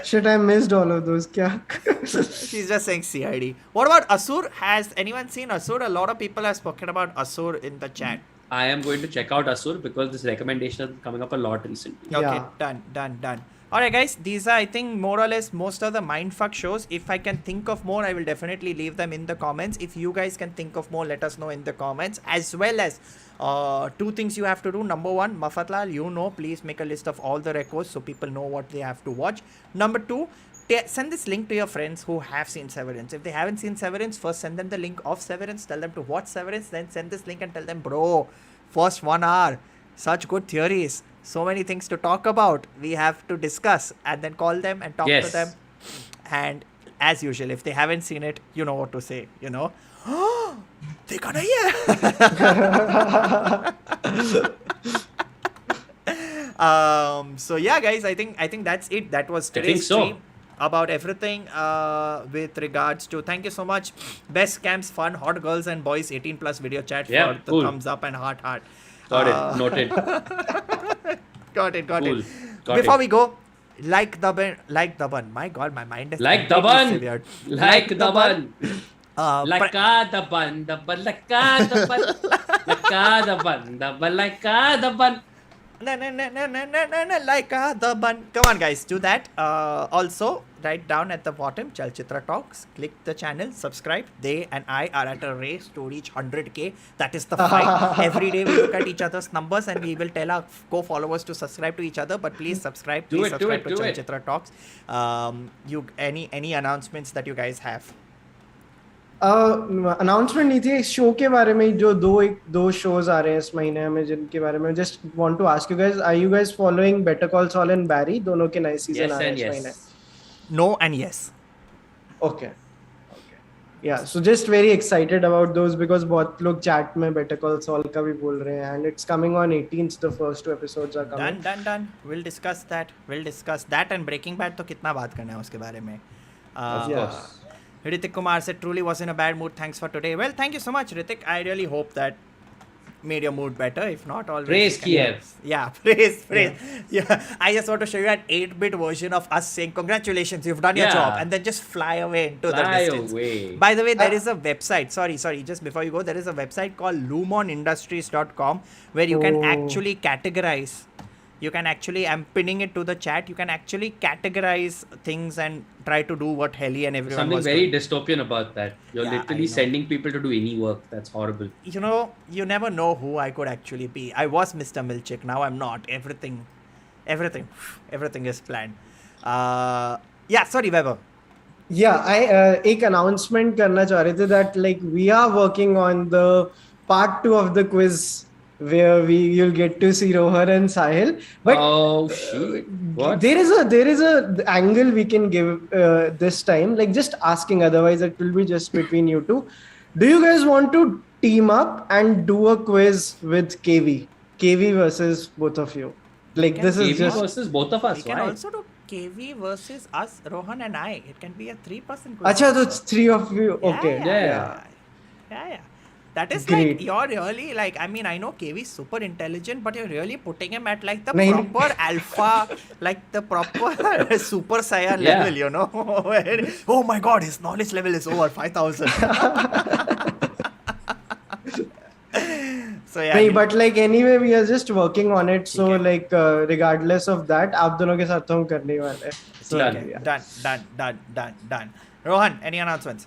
shit, I missed all of those. Kya? She's just saying CID. What about Asur? Has anyone seen Asur? A lot of people have spoken about Asur in the chat. I am going to check out Asur because this recommendation is coming up a lot recently. Okay, Yeah. done. Alright guys, these are I think more or less most of the mindfuck shows. If I can think of more, I will definitely leave them in the comments. If you guys can think of more, let us know in the comments. As well as two things you have to do. Number one, Mafatlal, please make a list of all the records so people know what they have to watch. Number two, send this link to your friends who have seen Severance. If they haven't seen Severance, first send them the link of Severance. Tell them to watch Severance. Then send this link and tell them, bro, first 1 hour, such good theories. So many things to talk about. We have to discuss and then call them and talk to Yes. them. And as usual, if they haven't seen it, you know what to say, देखा नहीं है. So yeah, guys, I think that's it. That was I think today's so. stream about everything with regards to. Thank you so much. Best camps, fun, hot girls and boys, 18 plus video chat Yeah, for the cool. thumbs up and heart. Got it. Noted. Got it. Cool. Got Before it. we go, like the bun. My God, my mind is Like the completely bun. severed. Like the bun. Pra- Like the bun. The bun. Like the bun. Like the bun. The bun. Like the bun. No, like the bun. Come on, guys, do that. Also, right down at the bottom, Chalchitra Talks. Click the channel, subscribe. They and I are at a race to reach 100k. That is the fight. Every day we look at each other's numbers and we will tell our co-followers to subscribe to each other. But please subscribe. Do Please it, subscribe do to it. Chalchitra Talks. Any announcements that you guys have? Announcement नहीं थी इस show के बारे में जो दो shows आ रहे हैं इस महीने में जिनके बारे में just want to ask you guys are you guys following Better Call Saul and Barry दोनों के नए सीजन Yes आ रहे हैं and इस महीने yes. No and yes. Okay Yeah, so just very excited about those because बहुत लोग chat में Better Call Saul का भी बोल रहे हैं, and it's coming on 18th. The first 2 episodes are coming. Done. We'll discuss that. And Breaking Bad तो कितना बात करना है उसके बारे में. Of course. Ritik Kumar said, truly was in a bad mood. Thanks for today. Well, thank you so much, Ritik. I really hope that made your mood better. If not, always. Praise Kiev. Yeah, praise. Yeah. I just want to show you an 8-bit version of us saying, congratulations, you've done your job. And then just fly away into the distance. Away. By the way, there is a website. Sorry. Just before you go, there is a website called lumonindustries.com where you can actually categorize. I'm pinning it to the chat. You can actually categorize things and try to do what Helly and everyone Something was very doing. dystopian about that. You're literally sending people to do any work. That's horrible. You know, you never know who I could actually be. I was Mr. Milchick. Now I'm not. Everything is planned. Sorry, Vaibhav. Yeah, I एक announcement करना चाह रहे थे that like we are working on the part 2 of the quiz where you'll get to see Rohan and Sahil. But oh shit! What? There is a angle we can give this time, like just asking. Otherwise, it will be just between you two. Do you guys want to team up and do a quiz with KV? KV versus both of you. Like this is KV just versus both of us. We can Why? also do KV versus us, Rohan and I. It can be a 3-person quiz. Acha, so it's 3 of you. Okay. Yeah. That is Great. like, you're really like, I mean, I know KV is super intelligent, but you're really putting him at like the Nahin. proper alpha, like the proper super Saiyan level, you know? Where, oh my god, his knowledge level is over 5,000. So yeah. नहीं, but like anyway we are just working on it, so like regardless of that आप दोनों के साथ तो हम करने ही वाले हैं. So Okay. Done. Rohan, any announcements?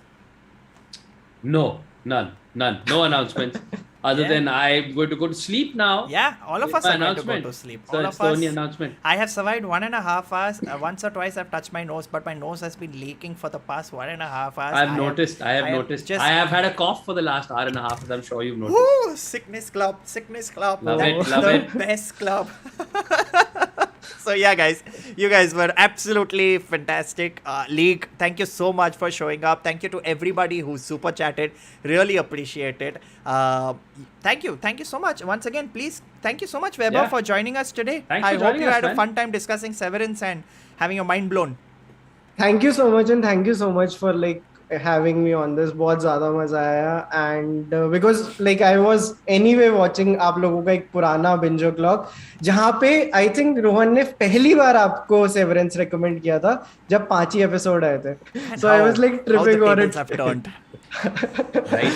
No, none. No announcements. Other than I'm going to go to sleep now. Yeah, all of us are going to go to sleep. So All it's of the only us. announcement. I have survived 1.5 hours. Once or twice I've touched my nose, but my nose has been leaking for the past 1.5 hours. I have noticed. I have had a cough for the last hour and a half, as I'm sure you've noticed. Woo! Sickness club. Love the it. Best club. So yeah, guys, you guys were absolutely fantastic. League, thank you so much for showing up. Thank you to everybody who super chatted. Really appreciate it. Thank you so much. Once again, please, thank you so much, Vaibhav, for joining us today. Thanks for I hope joining you us, had a man. fun time discussing Severance and having your mind blown. Thank you so much, and thank you so much for like having me on this. बहुत ज़्यादा मजा आया, and because like I was anyway watching आप लोगों का एक पुराना Binge-O-Clock जहाँ पे I think रोहन ने पहली बार आपको Severance recommend किया था जब 5 ही episode आए थे. So I was like tripping on it. Have turned. Right?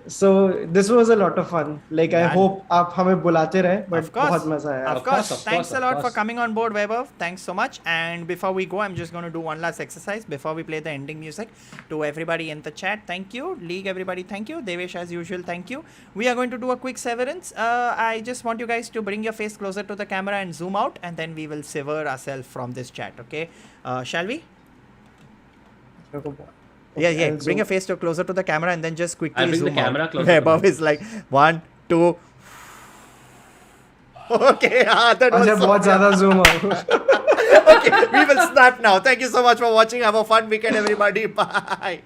So this was a lot of fun. Like I hope आप हमें बुलाते रहे, but Of course. बहुत मजा आया. Of course. Thanks a lot for course. coming on board, Vaibhav. Thanks so much. And before we go, I'm just going to do one last exercise before we play the ending music. To everybody in the chat, thank you. League, everybody, thank you. Devesh, as usual, thank you. We are going to do a quick Severance. I just want you guys to bring your face closer to the camera and zoom out, and then we will sever ourselves from this chat, okay? Shall we? Yeah. Bring your face closer to the camera and then just quickly I'll bring zoom the camera out. closer to Vaibhav me. is like 1, 2. Okay, that was अच्छा so बहुत ज़्यादा zoom out. okay, we will snap now. Thank you so much for watching. Have a fun weekend, everybody. Bye.